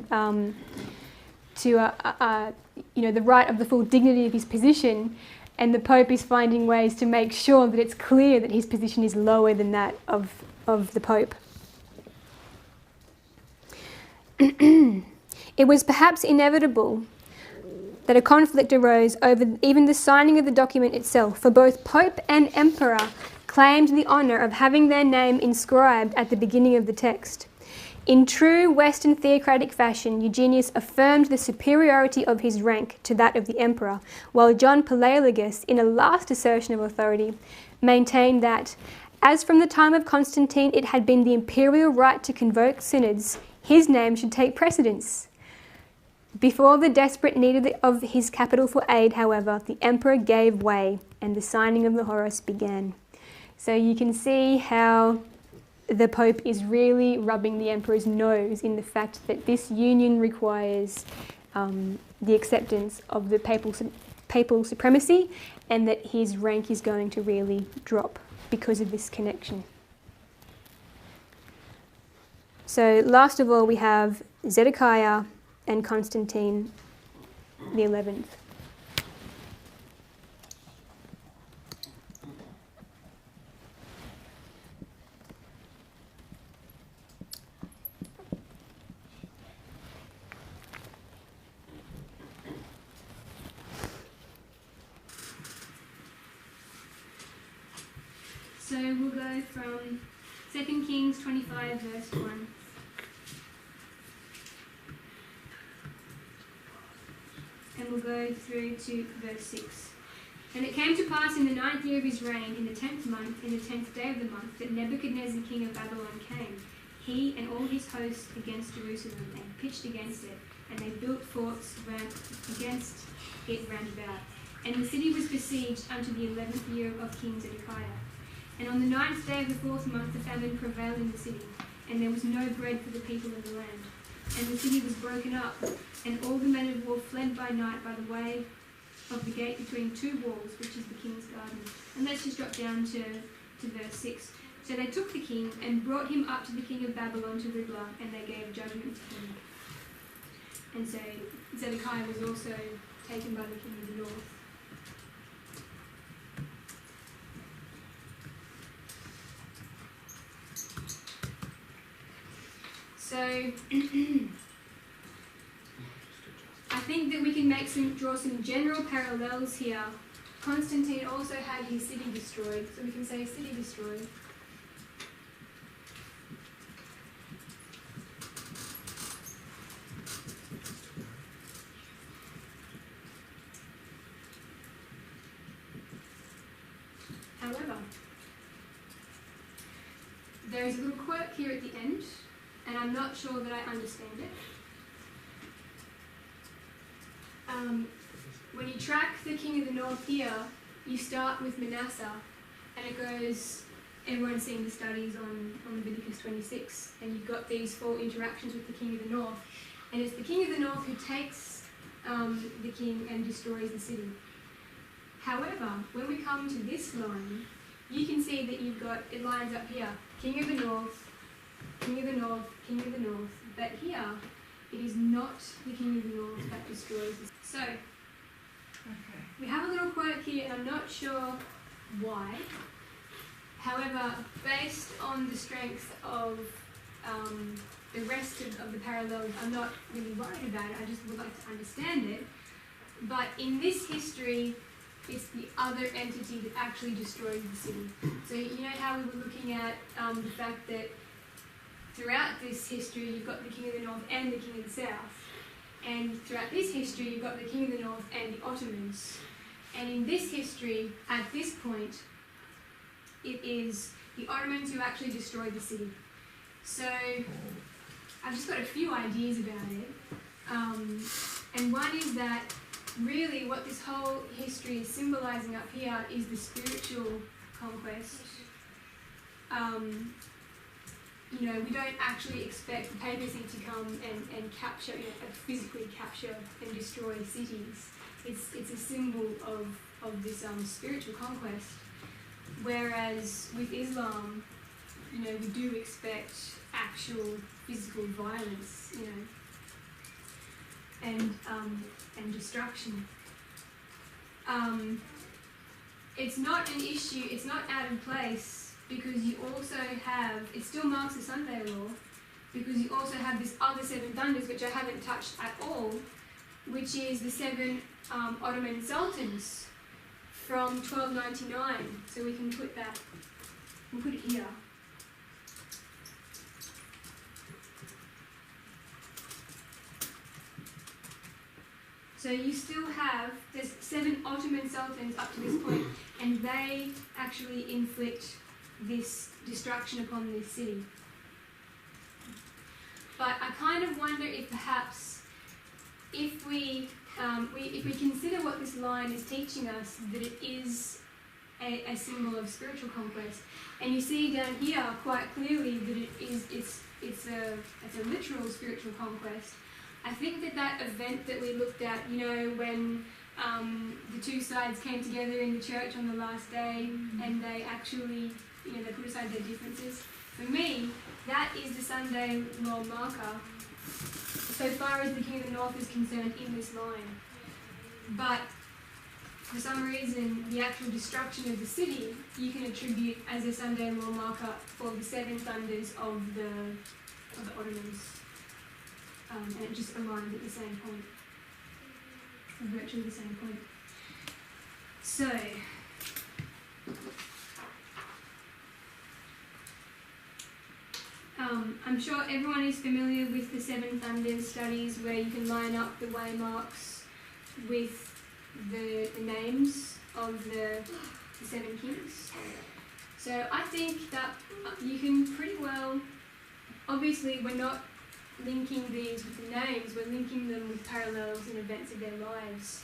the right of the full dignity of his position, and the Pope is finding ways to make sure that it's clear that his position is lower than that of the Pope. It was perhaps inevitable that a conflict arose over even the signing of the document itself, for both Pope and Emperor claimed the honour of having their name inscribed at the beginning of the text. In true Western theocratic fashion, Eugenius affirmed the superiority of his rank to that of the Emperor, while John Palaeologus, in a last assertion of authority, maintained that, as from the time of Constantine it had been the imperial right to convoke synods, his name should take precedence. Before the desperate need of his capital for aid, however, the emperor gave way and the signing of the Horos began. So you can see how the Pope is really rubbing the emperor's nose in the fact that this union requires the acceptance of the papal supremacy, and that his rank is going to really drop because of this connection. So last of all, we have Zedekiah and Constantine the 11th. So we'll go from 2 Kings 25 verse 1. And we'll go through to verse 6. And it came to pass in the 9th year of his reign, in the 10th month, in the 10th day of the month, that Nebuchadnezzar king of Babylon came, he and all his hosts, against Jerusalem, and pitched against it, and they built forts against it round about. And the city was besieged unto the 11th year of King Zedekiah. And on the 9th day of the 4th month the famine prevailed in the city, and there was no bread for the people of the land. And the city was broken up, and all the men of war fled by night by the way of the gate between two walls, which is the king's garden. And let's just drop down to verse 6. So they took the king and brought him up to the king of Babylon to Riblah, and they gave judgment to him. And so Zedekiah was also taken by the king of the north. So I think that we can draw some general parallels here. Constantine also had his city destroyed, so we can say city destroyed. However, there is a little quirk here at the end, and I'm not sure that I understand it. When you track the king of the north here, you start with Manasseh, and it goes, everyone's seen the studies on Leviticus 26, and you've got these 4 interactions with the king of the north, and it's the king of the north who takes the king and destroys the city. However, when we come to this line, you can see that it lines up here, king of the north, king of the north, king of the north, but here it is not the king of the north that destroys the city. So, we have a little quirk here, and I'm not sure why. However, based on the strength of the rest of the parallels, I'm not really worried about it, I just would like to understand it. But in this history, it's the other entity that actually destroys the city. So you know how we were looking at the fact that throughout this history you've got the King of the North and the King of the South. And throughout this history you've got the King of the North and the Ottomans. And in this history, at this point, it is the Ottomans who actually destroyed the city. So I've just got a few ideas about it. And one is that really what this whole history is symbolising up here is the spiritual conquest. You know, we don't actually expect the papacy to come and capture, you know, physically capture and destroy cities. It's a symbol of this spiritual conquest. Whereas with Islam, you know, we do expect actual physical violence, you know, and destruction. It's not an issue, it's not out of place, because you also have, it still marks the Sunday law, because you also have this other 7 thunders, which I haven't touched at all, which is the 7 Ottoman sultans from 1299. So we can put that, we'll put it here. So you still have, there's 7 Ottoman sultans up to this point, and they actually inflict this destruction upon this city. But I kind of wonder if perhaps, if we consider what this line is teaching us, that it is a symbol of spiritual conquest, and you see down here quite clearly that it's a literal spiritual conquest. I think that event that we looked at, you know, when the 2 sides came together in the church on the last day, and they actually, you know, they put aside their differences. For me, that is the Sunday law marker, so far as the King of the North is concerned in this line. But for some reason, the actual destruction of the city, you can attribute as a Sunday law marker for the 7 thunders of the Ottomans. And it just aligns at the same point, virtually the same point. So, I'm sure everyone is familiar with the 7 thunders studies, where you can line up the waymarks with the names of the 7 kings. So I think that you can pretty well, obviously we're not linking these with the names, we're linking them with parallels and events of their lives.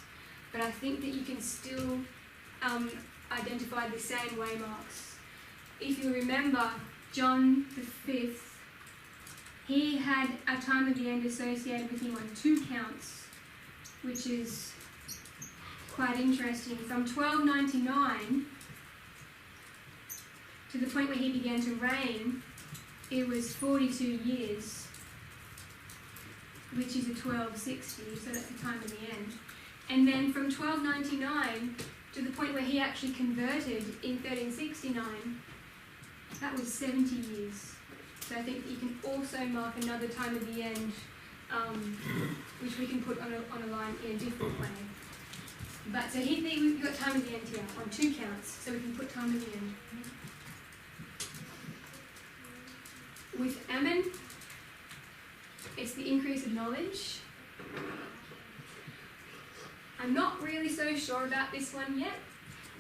But I think that you can still identify the same waymarks. If you remember, John V, he had a time of the end associated with him on 2 counts, which is quite interesting. From 1299 to the point where he began to reign, it was 42 years, which is a 1260, so that's the time of the end. And then from 1299 to the point where he actually converted in 1369, that was 70 years. So I think that you can also mark another time of the end, which we can put on a line in a different way. But so we've got time of the end here on 2 counts, so we can put time of the end. With Ammon, it's the increase of knowledge. I'm not really so sure about this one yet,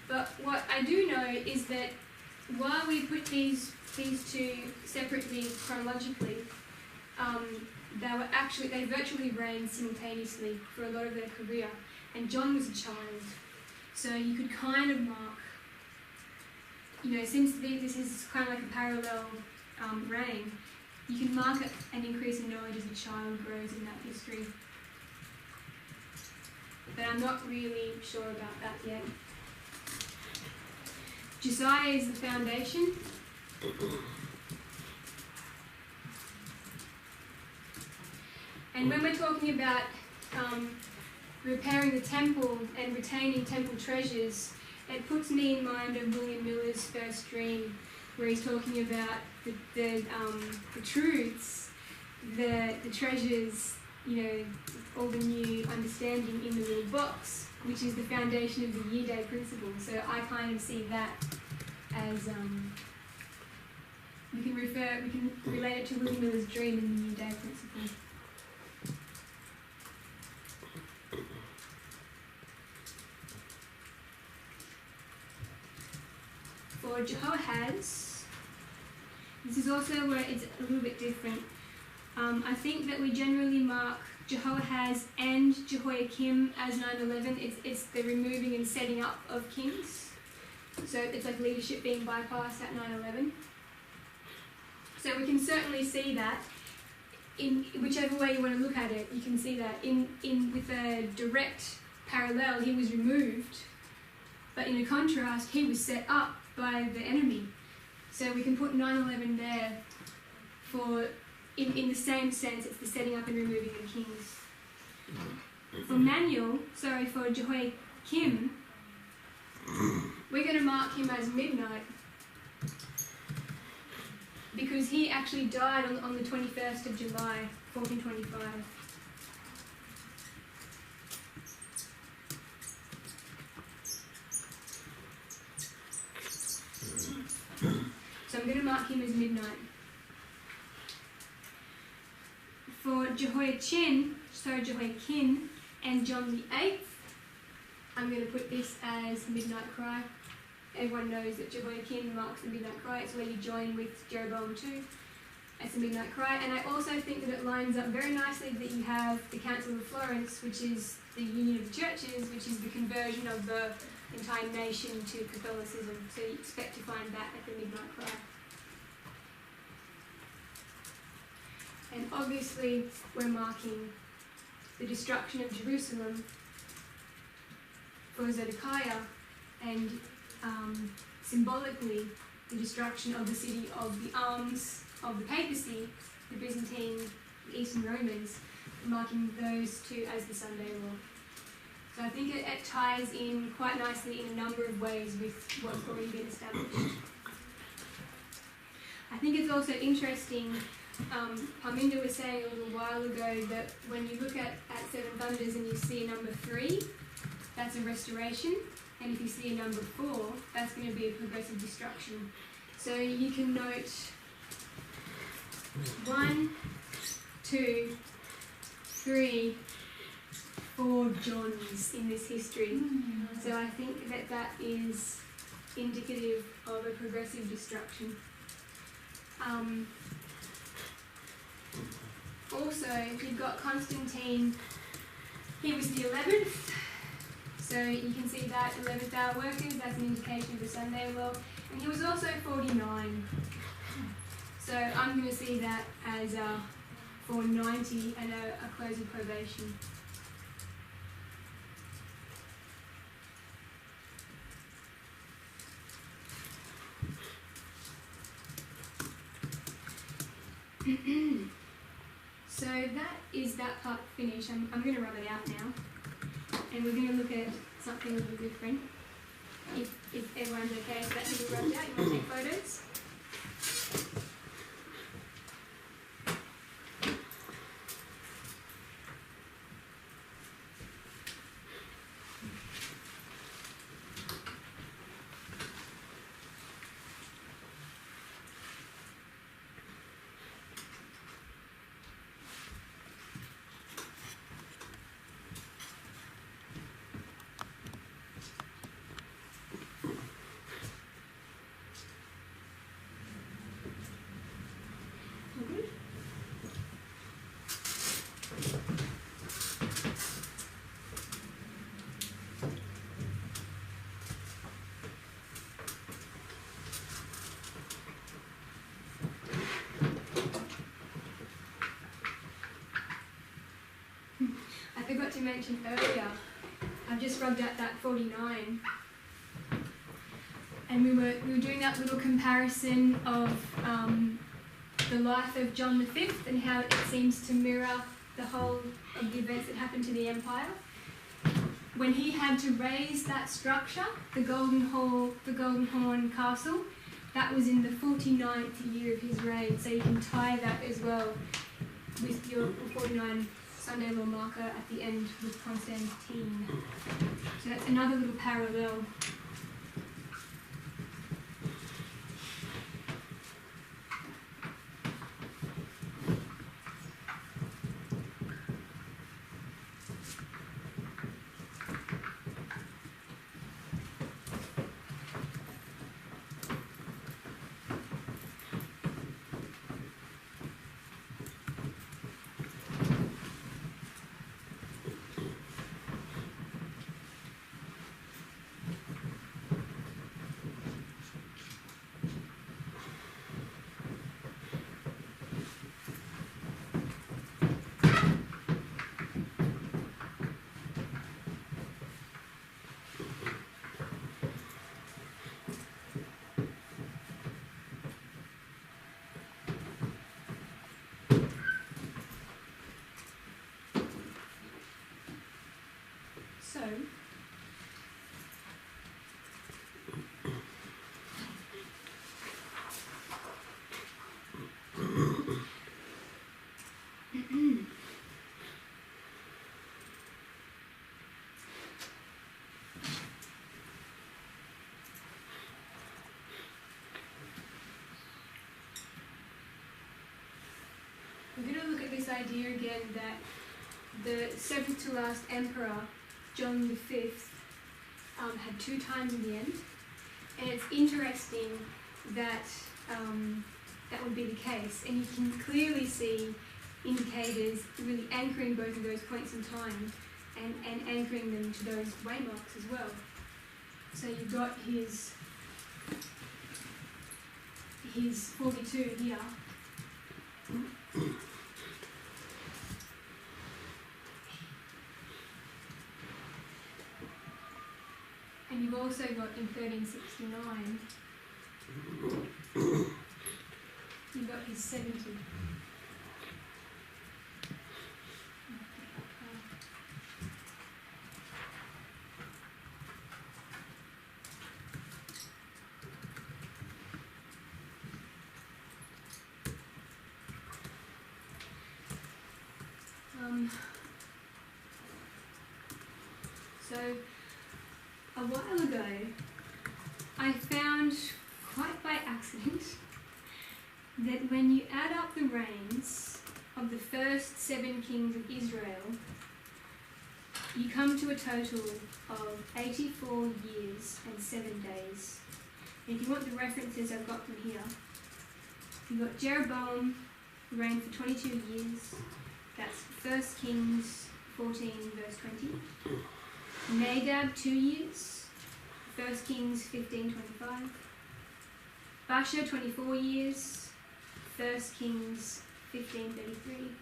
but what I do know is that while we put these 2 separately chronologically, they virtually reigned simultaneously for a lot of their career, and John was a child, so you could kind of mark, you know, since this is kind of like a parallel reign, you can mark an increase in knowledge as a child grows in that history. But I'm not really sure about that yet. Josiah is the foundation. And when we're talking about repairing the temple and retaining temple treasures, it puts me in mind of William Miller's First Dream, where he's talking about the truths the treasures, you know, all the new understanding in the little box, which is the foundation of the year day principle. So I kind of see that as we can relate it to William Miller's dream in the year day principle. For Jehoahaz, this is also where it's a little bit different. I think that we generally mark Jehoahaz and Jehoiakim as 9/11. It's the removing and setting up of kings. So it's like leadership being bypassed at 9/11. So we can certainly see that in whichever way you want to look at it. You can see that in with a direct parallel, he was removed, but in a contrast, he was set up by the enemy. So we can put 9/11 there for, in the same sense, it's the setting up and removing of kings. For Jehoiakim, we're going to mark him as midnight because he actually died on the 21st of July, 1425. So I'm going to mark him as midnight. For Jehoiakim and John the 8th, I'm going to put this as midnight cry. Everyone knows that Jehoiakim marks the midnight cry. It's where you join with Jeroboam II. It's a midnight cry. And I also think that it lines up very nicely that you have the Council of Florence, which is the union of the churches, which is the conversion of the entire nation to Catholicism. So you expect to find that at the midnight cry. And obviously we're marking the destruction of Jerusalem for Zedekiah and symbolically the destruction of the city of the arms of the papacy, the Byzantine, the Eastern Romans, marking those two as the Sunday law. So I think it ties in quite nicely in a number of ways with what's already been established. I think it's also interesting, Parminder was saying a little while ago that when you look at Seven Thunders and you see a number 3, that's a restoration, and if you see a number 4, that's going to be a progressive destruction. So you can note 1, 2, 3, 4 Johns in this history. So I think that that is indicative of a progressive destruction. Also, you've got Constantine, he was the 11th, so you can see that 11th hour workers, that's an indication of the Sunday law, and he was also 49. So I'm going to see that as 490 and a close of probation. So that is that part finished. I'm going to rub it out now, and we're going to look at something a little different. If everyone's okay, so that's being rubbed out. You want to take photos? I forgot to mention earlier, I've just rubbed out that 49, and we were doing that little comparison of the life of John V and how it seems to mirror the whole of the events that happened to the empire. When he had to raise that structure, the Golden Horn Castle, that was in the 49th year of his reign, so you can tie that as well. with your 49 Sunday law marker at the end with Constantine. So that's another little parallel. So, we're going to look at this idea again that the seventh to last emperor, John V, had 2 times in the end, and it's interesting that that would be the case, and you can clearly see indicators really anchoring both of those points in time and anchoring them to those waymarks as well. So you've got his 42 here. And you've also got in 1369, you've got his 70. So a while ago, I found, quite by accident, that when you add up the reigns of the first 7 kings of Israel, you come to a total of 84 years and 7 days. And if you want the references I've got from here, you've got Jeroboam, who reigned for 22 years. That's 1 Kings 14, verse 20. Nadab, 2 years. 1 Kings 15:25. Baasha, 24 years. 1 Kings 15:33.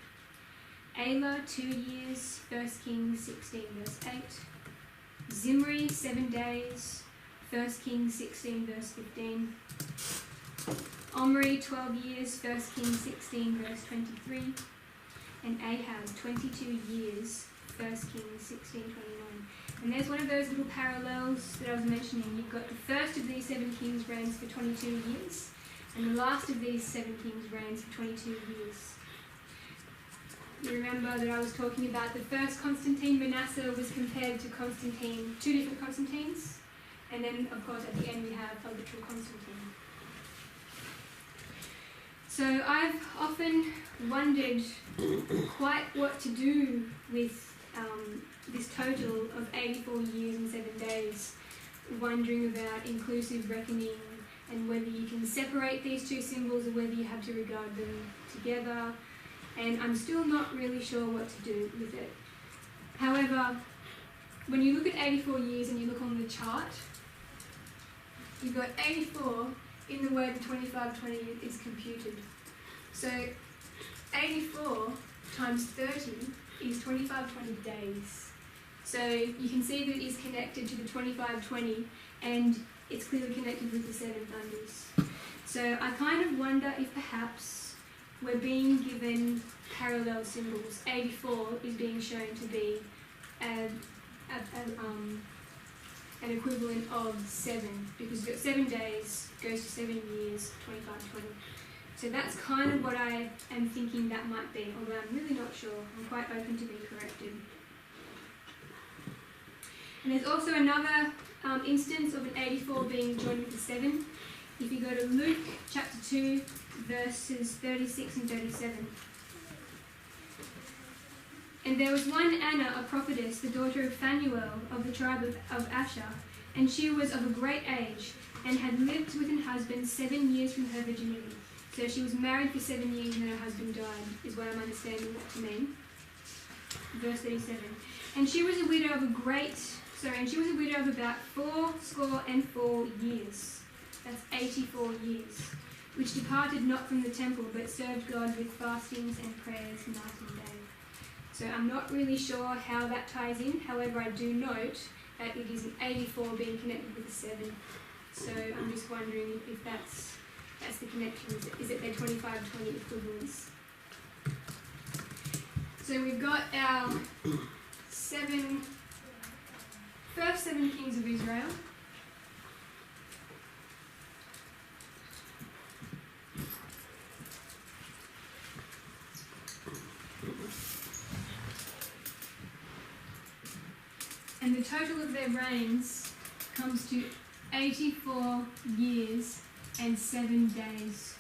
Elah, 2 years. 1 Kings 16, verse 8. Zimri, 7 days. 1 Kings 16, verse 15. Omri, 12 years. 1 Kings 16, verse 23. And Ahab, 22 years. 1 Kings 16:29. And there's one of those little parallels that I was mentioning. You've got the first of these 7 kings reigns for 22 years, and the last of these 7 kings reigns for 22 years. You remember that I was talking about the first Constantine, Manasseh, was compared to Constantine, 2 different Constantines, and then, of course, at the end we have a literal Constantine. So I've often wondered quite what to do with this total of 84 years and 7 days, wondering about inclusive reckoning and whether you can separate these 2 symbols or whether you have to regard them together, and I'm still not really sure what to do with it. However, when you look at 84 years and you look on the chart, you've got 84 in the way the 2520 is computed. So 84 times 30 is 2520 days. So you can see that it is connected to the 2520, and it's clearly connected with the 7 thunders. So I kind of wonder if perhaps we're being given parallel symbols. 84 is being shown to be an equivalent of 7, because you've got 7 days, goes to 7 years, 2520. So that's kind of what I am thinking that might be, although I'm really not sure. I'm quite open to being corrected. And there's also another instance of an 84 being joined with a 7. If you go to Luke chapter 2, verses 36 and 37. And there was one Anna, a prophetess, the daughter of Phanuel of the tribe of Asher, and she was of a great age, and had lived with her husband 7 years from her virginity. So she was married for 7 years and then her husband died, is what I'm understanding that to mean. Verse 37. And she was a widow of about 84 years. That's 84 years. Which departed not from the temple, but served God with fastings and prayers night and day. So I'm not really sure how that ties in. However, I do note that it is an 84 being connected with a 7. So I'm just wondering if that's the connection. Is it their 25-20 equivalents? So we've got our first 7 kings of Israel. And the total of their reigns comes to 84 years and 7 days.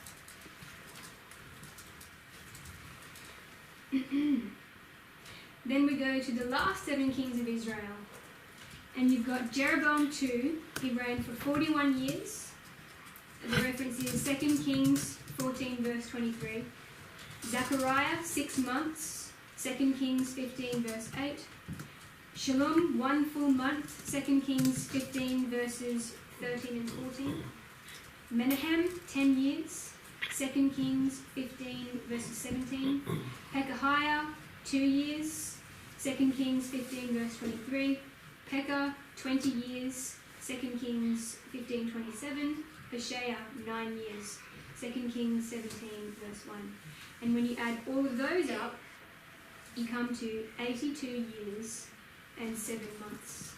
Then we go to the last 7 kings of Israel. And you've got Jeroboam II, he reigned for 41 years. And the reference is 2 Kings 14 verse 23. Zechariah 6 months, 2 Kings 15 verse 8. Shalom 1 full month, 2 Kings 15 verses 13 and 14. Menahem 10 years, 2 Kings 15 verses 17. Pekahiah 2 years, 2 Kings 15 verse 23. Pekah 20 years, 2 Kings 15:27. Hoshea 9 years, 2 Kings 17 verse 1. And when you add all of those up, you come to 82 years and 7 months.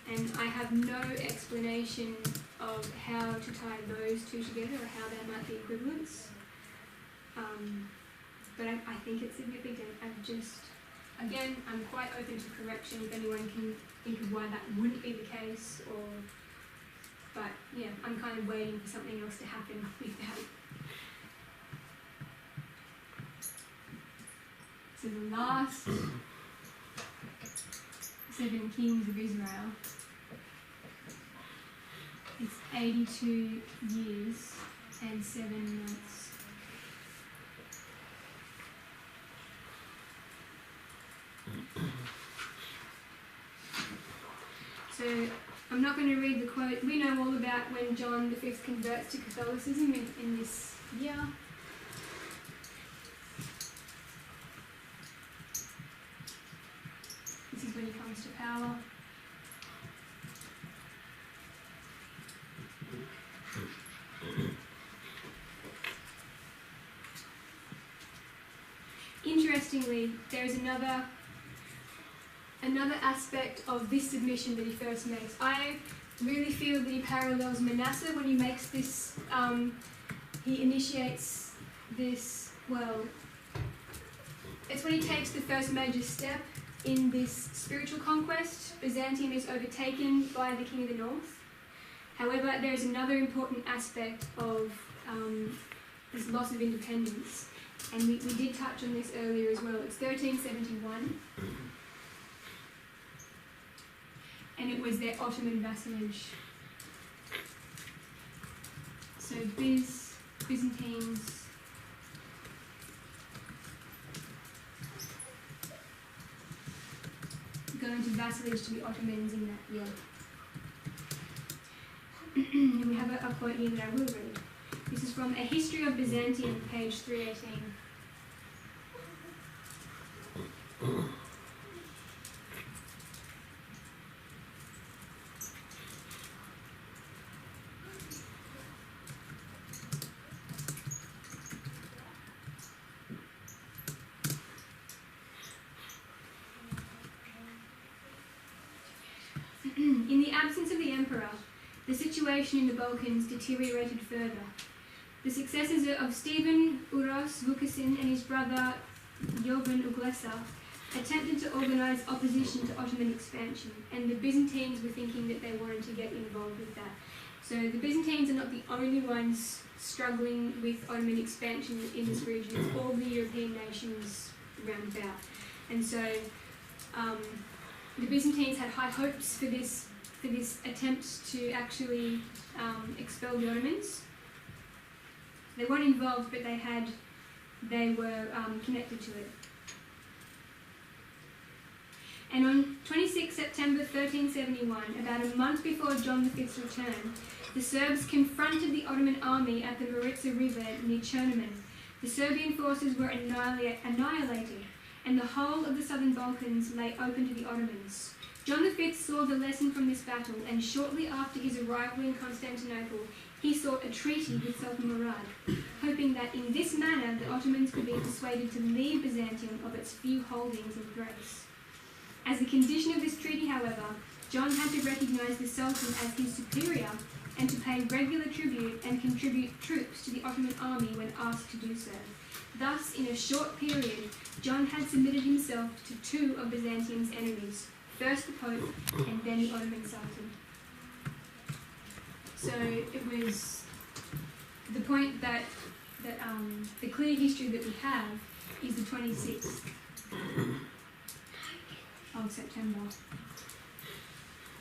And I have no explanation of how to tie those two together or how they might be equivalents. But I think it's significant. Again, I'm quite open to correction if anyone can think of why that wouldn't be the case, but yeah, I'm kind of waiting for something else to happen with that. So the last 7 kings of Israel, it's 82 years and 7 months. So I'm not going to read the quote. We know all about when John V converts to Catholicism in this year. This is when he comes to power. Interestingly, there is another aspect of this submission that he first makes. I really feel that he parallels Manasseh when he makes this, he initiates this, it's when he takes the first major step in this spiritual conquest. Byzantium is overtaken by the king of the north. However, there is another important aspect of this loss of independence, and we did touch on this earlier as well. It's 1371. And it was their Ottoman vassalage. So Byzantines go into vassalage to the Ottomans in that year. And we have a quote here that I will read. This is from A History of Byzantium, page 318. In the absence of the emperor, the situation in the Balkans deteriorated further. The successors of Stephen Uros Vukasin and his brother Jovan Uglesa attempted to organise opposition to Ottoman expansion, and the Byzantines were thinking that they wanted to get involved with that. So the Byzantines are not the only ones struggling with Ottoman expansion in this region. It's all the European nations round about. And so the Byzantines had high hopes for this attempt to actually expel the Ottomans. They weren't involved, but they were connected to it. And on 26 September 1371, about a month before John V's return, the Serbs confronted the Ottoman army at the Maritsa River near Chernomen. The Serbian forces were annihilated, and the whole of the southern Balkans lay open to the Ottomans. John V saw the lesson from this battle, and shortly after his arrival in Constantinople, he sought a treaty with Sultan Murad, hoping that in this manner the Ottomans could be persuaded to leave Byzantium of its few holdings of Thrace. As a condition of this treaty, however, John had to recognise the Sultan as his superior and to pay regular tribute and contribute troops to the Ottoman army when asked to do so. Thus, in a short period, John had submitted himself to two of Byzantium's enemies, first the Pope and then the Ottoman Sultan. So it was the point that the clear history that we have is the 26th of September.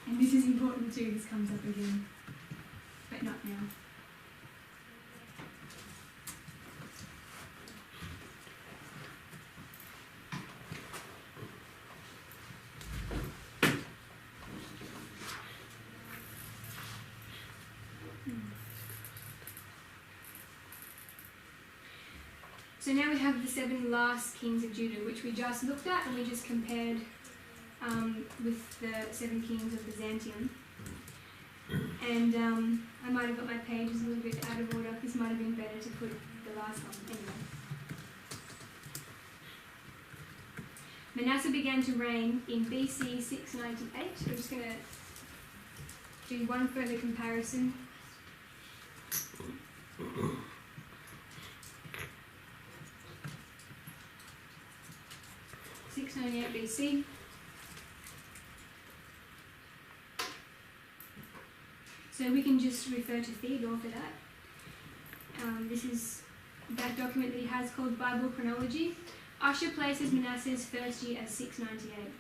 And this is important too, this comes up again, but not now. So now we have the 7 last kings of Judah, which we just looked at and we just compared with the 7 kings of Byzantium. And I might have got my pages a little bit out of order. This might have been better to put the last one. Anyway. Manasseh began to reign in BC 698. We're just going to do one further comparison. 698 BC. So we can just refer to Theodore for that. This is that document that he has called Bible Chronology. Usher places Manasseh's first year as 698.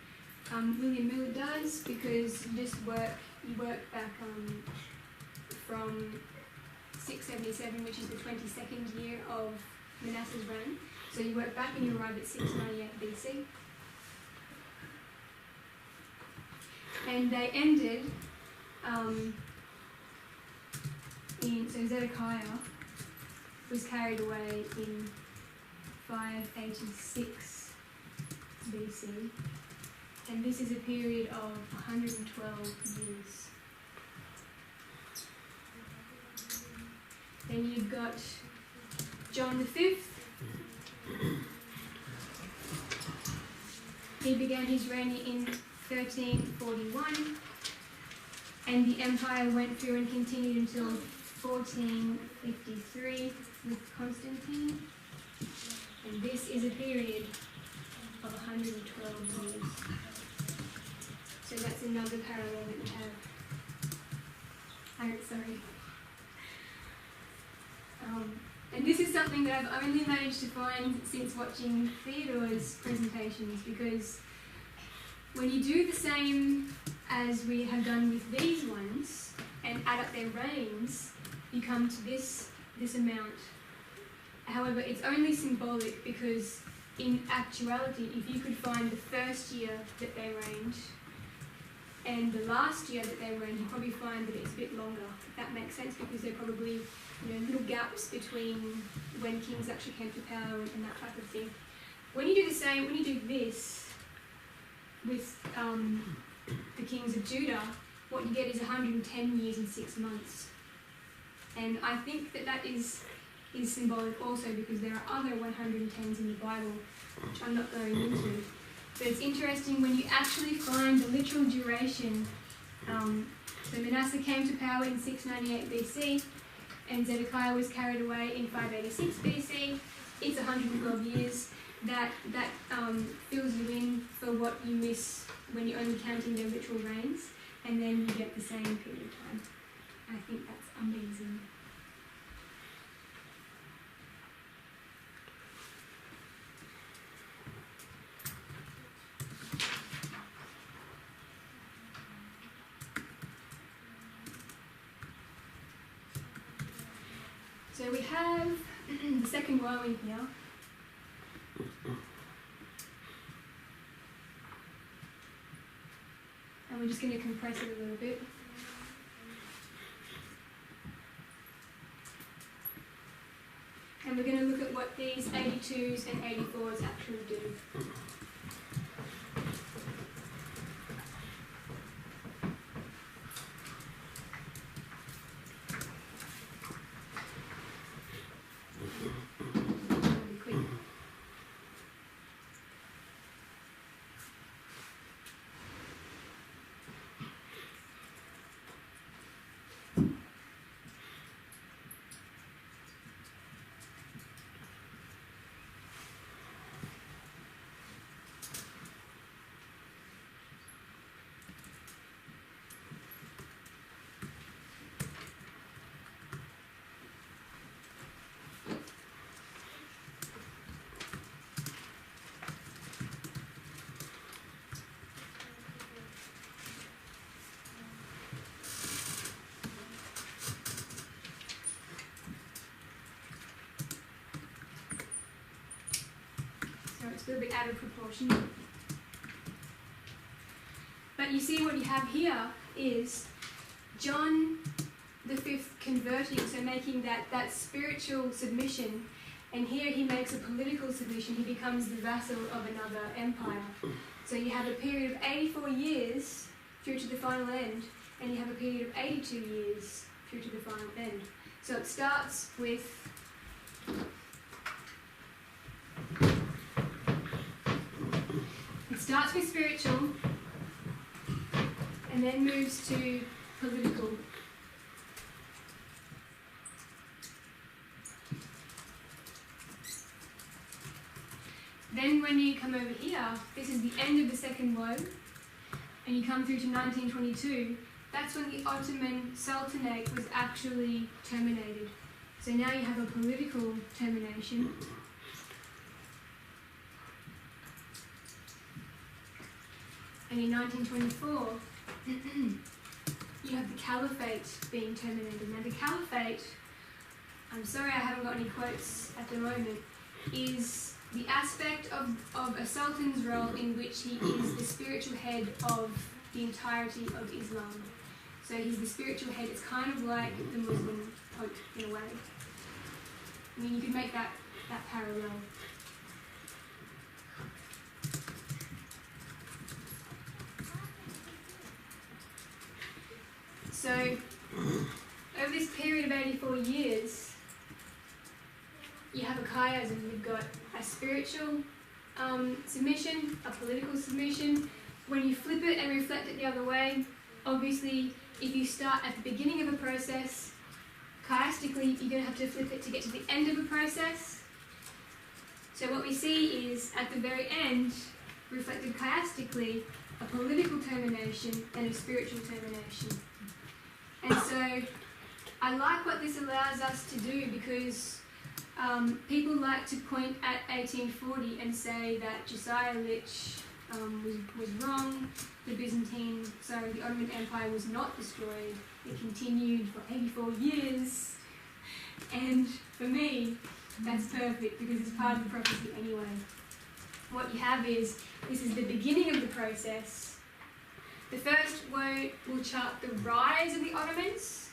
William Miller does, because you work back from 677, which is the 22nd year of Manasseh's reign. So you work back and you arrive at 698 BC. And they ended so Zedekiah was carried away in 586 BC, and this is a period of 112 years. Then you've got John V. He began his reign in 1341, and the empire went through and continued until 1453 with Constantine. And this is a period of 112 years. So that's another parallel that we have. And this is something that I've only managed to find since watching Theodore's presentations, because when you do the same as we have done with these ones and add up their reigns, you come to this amount. However, it's only symbolic, because in actuality, if you could find the first year that they reigned and the last year that they reigned, you probably find that it's a bit longer, if that makes sense, because there are probably little gaps between when kings actually came to power and that type of thing. When you do the same, when you do this with the kings of Judah, what you get is 110 years and 6 months. And I think that is symbolic also, because there are other 110s in the Bible, which I'm not going into. But it's interesting when you actually find the literal duration. So Manasseh came to power in 698 BC, and Zedekiah was carried away in 586 BC. It's 112 years. That fills you in for what you miss when you're only counting their literal reigns, and then you get the same period of time. I think that's amazing. So we have the second row in here. And we're just going to compress it a little bit. And we're going to look at what these 82s and 84s actually do. It's a little bit out of proportion. But you see what you have here is John the Fifth converting, so making that spiritual submission, and here he makes a political submission. He becomes the vassal of another empire. So you have a period of 84 years through to the final end, and you have a period of 82 years through to the final end. So it starts with spiritual, and then moves to political. Then when you come over here, this is the end of the second woe, and you come through to 1922, that's when the Ottoman Sultanate was actually terminated. So now you have a political termination. And in 1924, you have the Caliphate being terminated. Now the Caliphate, I'm sorry I haven't got any quotes at the moment, is the aspect of a sultan's role in which he is the spiritual head of the entirety of Islam. So he's the spiritual head. It's kind of like the Muslim Pope in a way. I mean, you could make that parallel. So, over this period of 84 years, you have a chiasm. You've got a spiritual submission, a political submission. When you flip it and reflect it the other way, obviously, if you start at the beginning of a process, chiastically, you're going to have to flip it to get to the end of a process. So what we see is, at the very end, reflected chiastically, a political termination and a spiritual termination. And so I like what this allows us to do, because people like to point at 1840 and say that Josiah Lich was wrong, the Ottoman Empire was not destroyed, it continued for 84 years, and for me, that's perfect because it's part of the prophecy anyway. What you have is, this is the beginning of the process. The first woe will chart the rise of the Ottomans.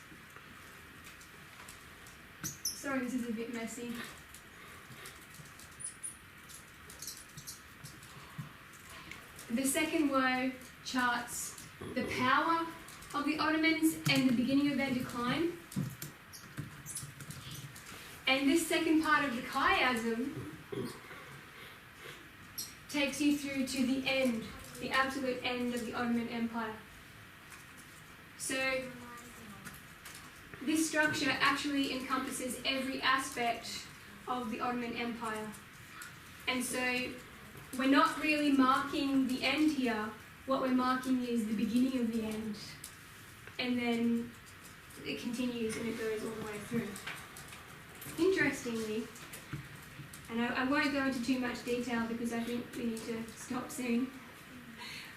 Sorry, this is a bit messy. The second woe charts the power of the Ottomans and the beginning of their decline. And this second part of the chiasm takes you through to the end, the absolute end of the Ottoman Empire. So, this structure actually encompasses every aspect of the Ottoman Empire. And so we're not really marking the end here. What we're marking is the beginning of the end. And then it continues and it goes all the way through. Interestingly, and I won't go into too much detail because I think we need to stop soon,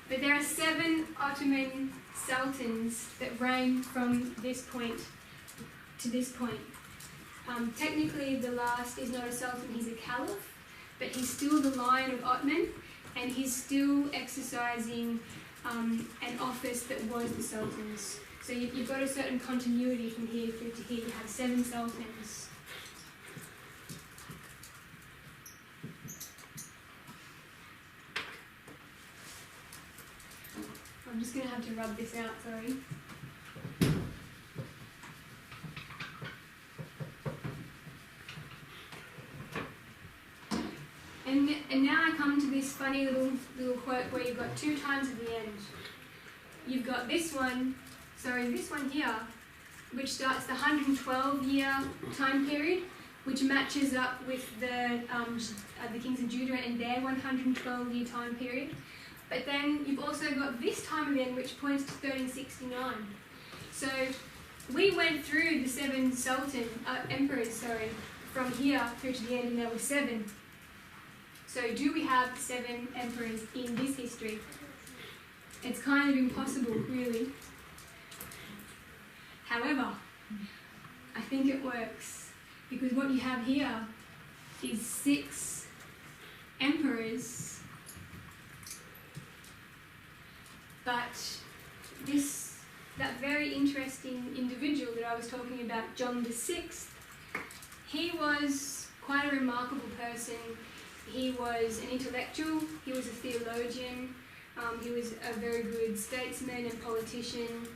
but there are 7 Ottoman sultans that reign from this point to this point. Technically, the last is not a sultan, he's a caliph, but he's still the Lion of Ottoman, and he's still exercising an office that was the sultan's. So you've got a certain continuity from here through to here. You have 7 sultans. I'm just going to have to rub this out, sorry. And now I come to this funny little quirk where you've got 2 times at the end. You've got this one here, which starts the 112-year time period, which matches up with the kings of Judah and their 112-year time period. But then you've also got this time again, which points to 1369. So we went through the 7 emperors, from here through to the end, and there were 7. So do we have 7 emperors in this history? It's kind of impossible, really. However, I think it works, because what you have here is 6 emperors, but that very interesting individual that I was talking about, John VI, he was quite a remarkable person. He was an intellectual, he was a theologian, he was a very good statesman and politician.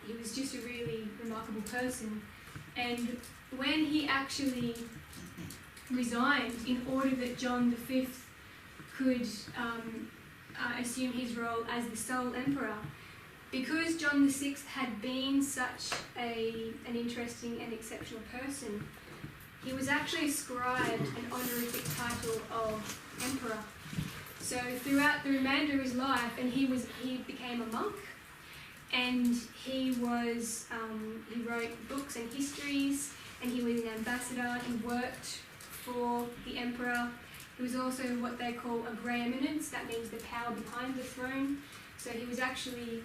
He was just a really remarkable person. And when he actually resigned in order that John V could assume his role as the sole emperor, because John VI had been such an interesting and exceptional person, he was actually ascribed an honorific title of emperor. So throughout the remainder of his life, and he became a monk, and he wrote books and histories, and he was an ambassador. He worked for the emperor. He was also what they call a grey eminence. That means the power behind the throne. So he was actually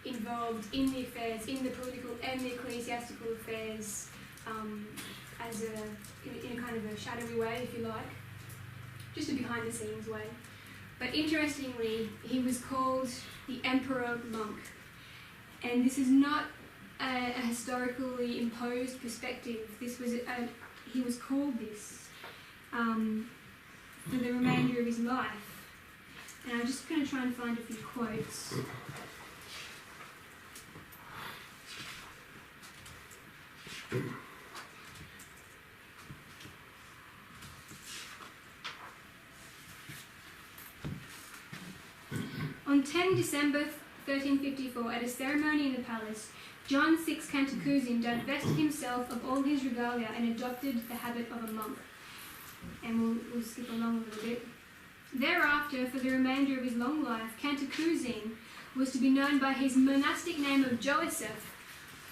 involved in the affairs, in the political and the ecclesiastical affairs, in a kind of a shadowy way, if you like, just a behind-the-scenes way. But interestingly, he was called the Emperor Monk, and this is not a historically imposed perspective. He was called this for the remainder of his life. And I'm just going to try and find a few quotes. On 10 December 1354, at a ceremony in the palace, John VI Cantacuzene divested himself of all his regalia and adopted the habit of a monk. And we'll skip along a little bit. Thereafter, for the remainder of his long life, Cantacuzene was to be known by his monastic name of Joseph,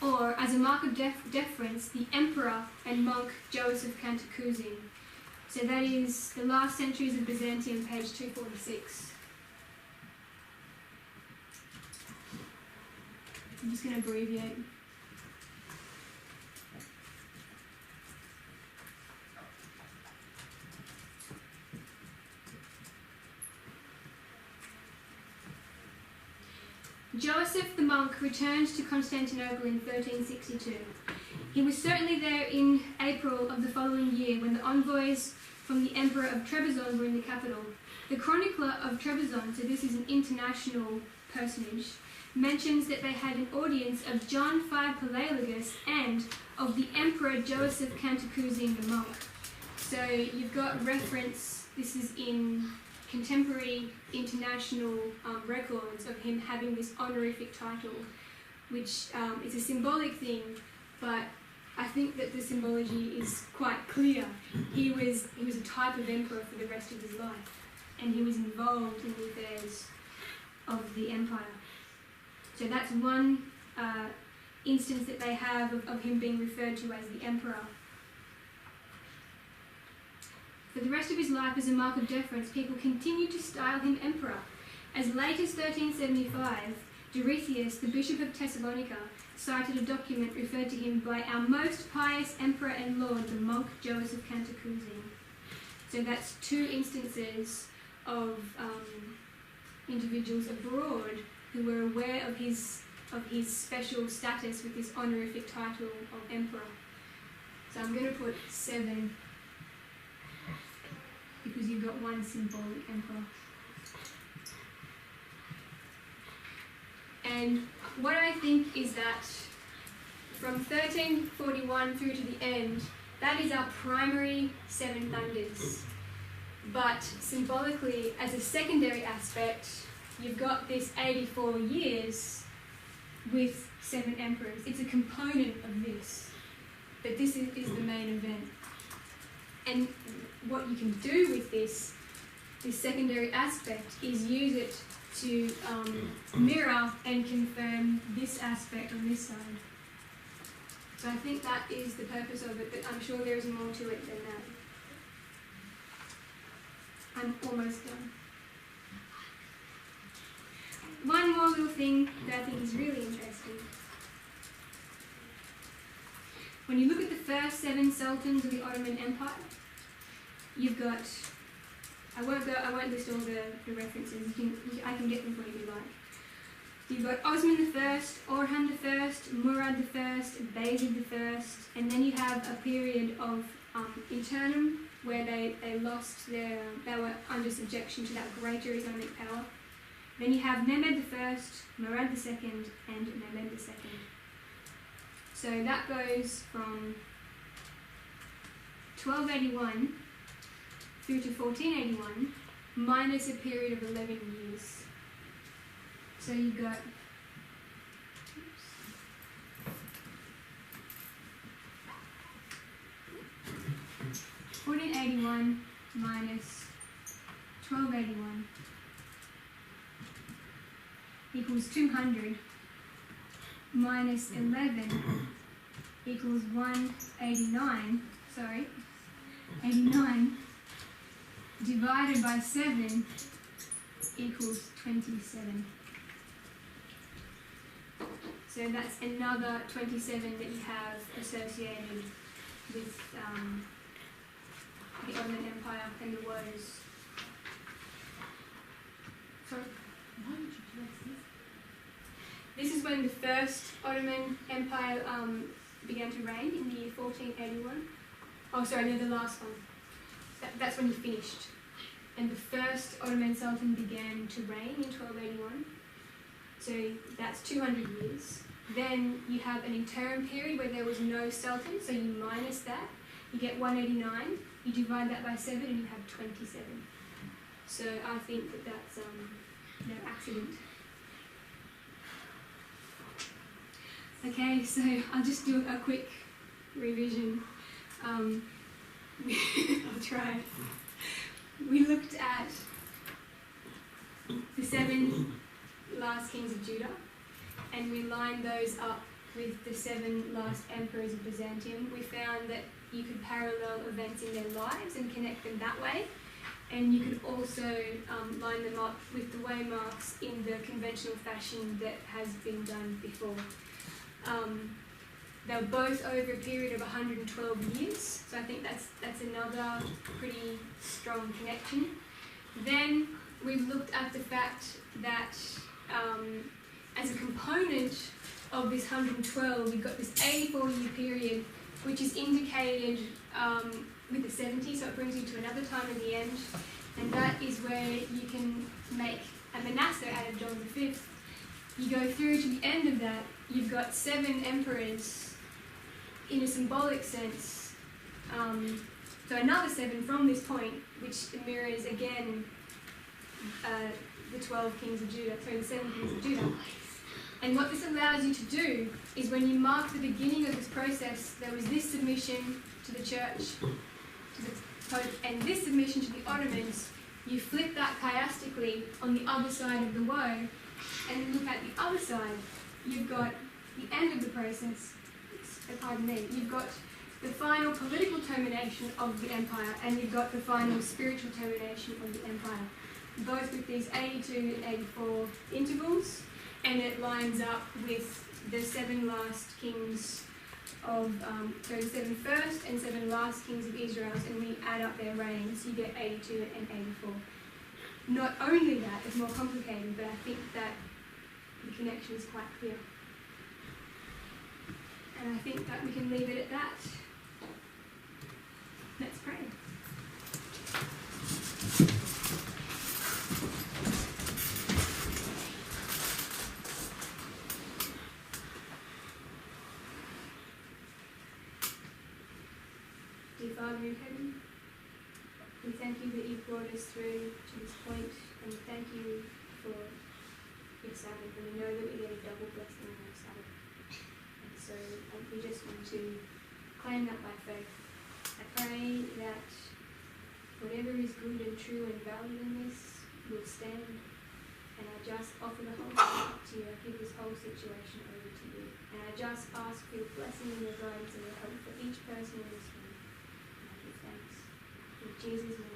or, as a mark of deference, the Emperor and Monk Joseph Cantacuzene. So that is The Last Centuries of Byzantium, page 246. I'm just going to abbreviate. Joseph the monk returned to Constantinople in 1362. He was certainly there in April of the following year when the envoys from the Emperor of Trebizond were in the capital. The chronicler of Trebizond, so this is an international personage, mentions that they had an audience of John V Palaeologus and of the Emperor Joseph Cantacuzene the monk. So you've got reference, this is in contemporary international records of him having this honorific title, which is a symbolic thing, but I think that the symbology is quite clear. He was a type of emperor for the rest of his life, and he was involved in the affairs of the empire. So that's one instance that they have of him being referred to as the emperor. For the rest of his life, as a mark of deference, people continued to style him emperor. As late as 1375, Durithius, the bishop of Thessalonica, cited a document referred to him by our most pious emperor and lord, the monk Joseph Cantacuzene. So that's two instances of individuals abroad who were aware of his special status with this honorific title of emperor. So I'm going to put 7 because you've got one symbolic emperor. And what I think is that from 1341 through to the end, that is our primary 7 thunders. But symbolically, as a secondary aspect, you've got this 84 years with 7 emperors. It's a component of this, but this is the main event. And what you can do with this secondary aspect is use it to mirror and confirm this aspect on this side. So I think that is the purpose of it, but I'm sure there is more to it than that. I'm almost done. One more little thing that I think is really interesting. When you look at the first 7 sultans of the Ottoman Empire, you've got, I won't list all the references, I can get them for you if you like. You've got Osman I, Orhan I, Murad I, Bayezid I, and then you have a period of internum where they lost they were under subjection to that greater Islamic power. Then you have Mehmed I, Murad II, and Mehmed II. So that goes from 1281 through to 1481, minus a period of 11 years. So you've got 1481 minus 1281 equals 200 minus 11 equals 189, 89 divided by 7 equals 27. So that's another 27 that you have associated with the Ottoman Empire and the woes. So, why did you place this? This is when the first Ottoman Empire began to reign in the year 1481. Oh, sorry, no, the last one. That's when he finished. And the first Ottoman Sultan began to reign in 1281. So that's 200 years. Then you have an interim period where there was no Sultan, so you minus that. You get 189. You divide that by 7 and you have 27. So I think that that's no accident. Okay, so I'll just do a quick revision. I'll try. We looked at the 7 last kings of Judah, and we lined those up with the 7 last emperors of Byzantium. We found that you could parallel events in their lives and connect them that way, and you could also line them up with the waymarks in the conventional fashion that has been done before. They were both over a period of 112 years, so I think that's another pretty strong connection. Then we've looked at the fact that as a component of this 112, we've got this 84-year period, which is indicated with the 70, so it brings you to another time in the end, and that is where you can make a Manasseh out of John V. You go through to the end of that, you've got 7 emperors in a symbolic sense. So another 7 from this point, which mirrors again the 12 kings of Judah, sorry, the 7 kings of Judah. And what this allows you to do is when you mark the beginning of this process, there was this submission to the church, to the Pope, and this submission to the Ottomans. You flip that chiastically on the other side of the woe, and then look at the other side. You've got the end of the process, pardon me, you've got the final political termination of the empire, and you've got the final spiritual termination of the empire, both with these 82 and 84 intervals, and it lines up with the 7 last kings of, the 7 first and 7 last kings of Israel, and we add up their reigns, you get 82 and 84. Not only that, it's more complicated, but I think that the connection is quite clear. And I think that we can leave it at that. Let's pray. Dear Father in heaven, we thank you that you've brought us through to this point, and we thank you for your Sabbath, and we know that we get a double blessing on our Sabbath. And so we just want to claim that by faith. I pray that whatever is good and true and valued in this will stand, and I just offer the whole thing up to you. I give this whole situation over to you, and I just ask for your blessing and your guidance and your help for each person in this room. And I give thanks. In Jesus' name.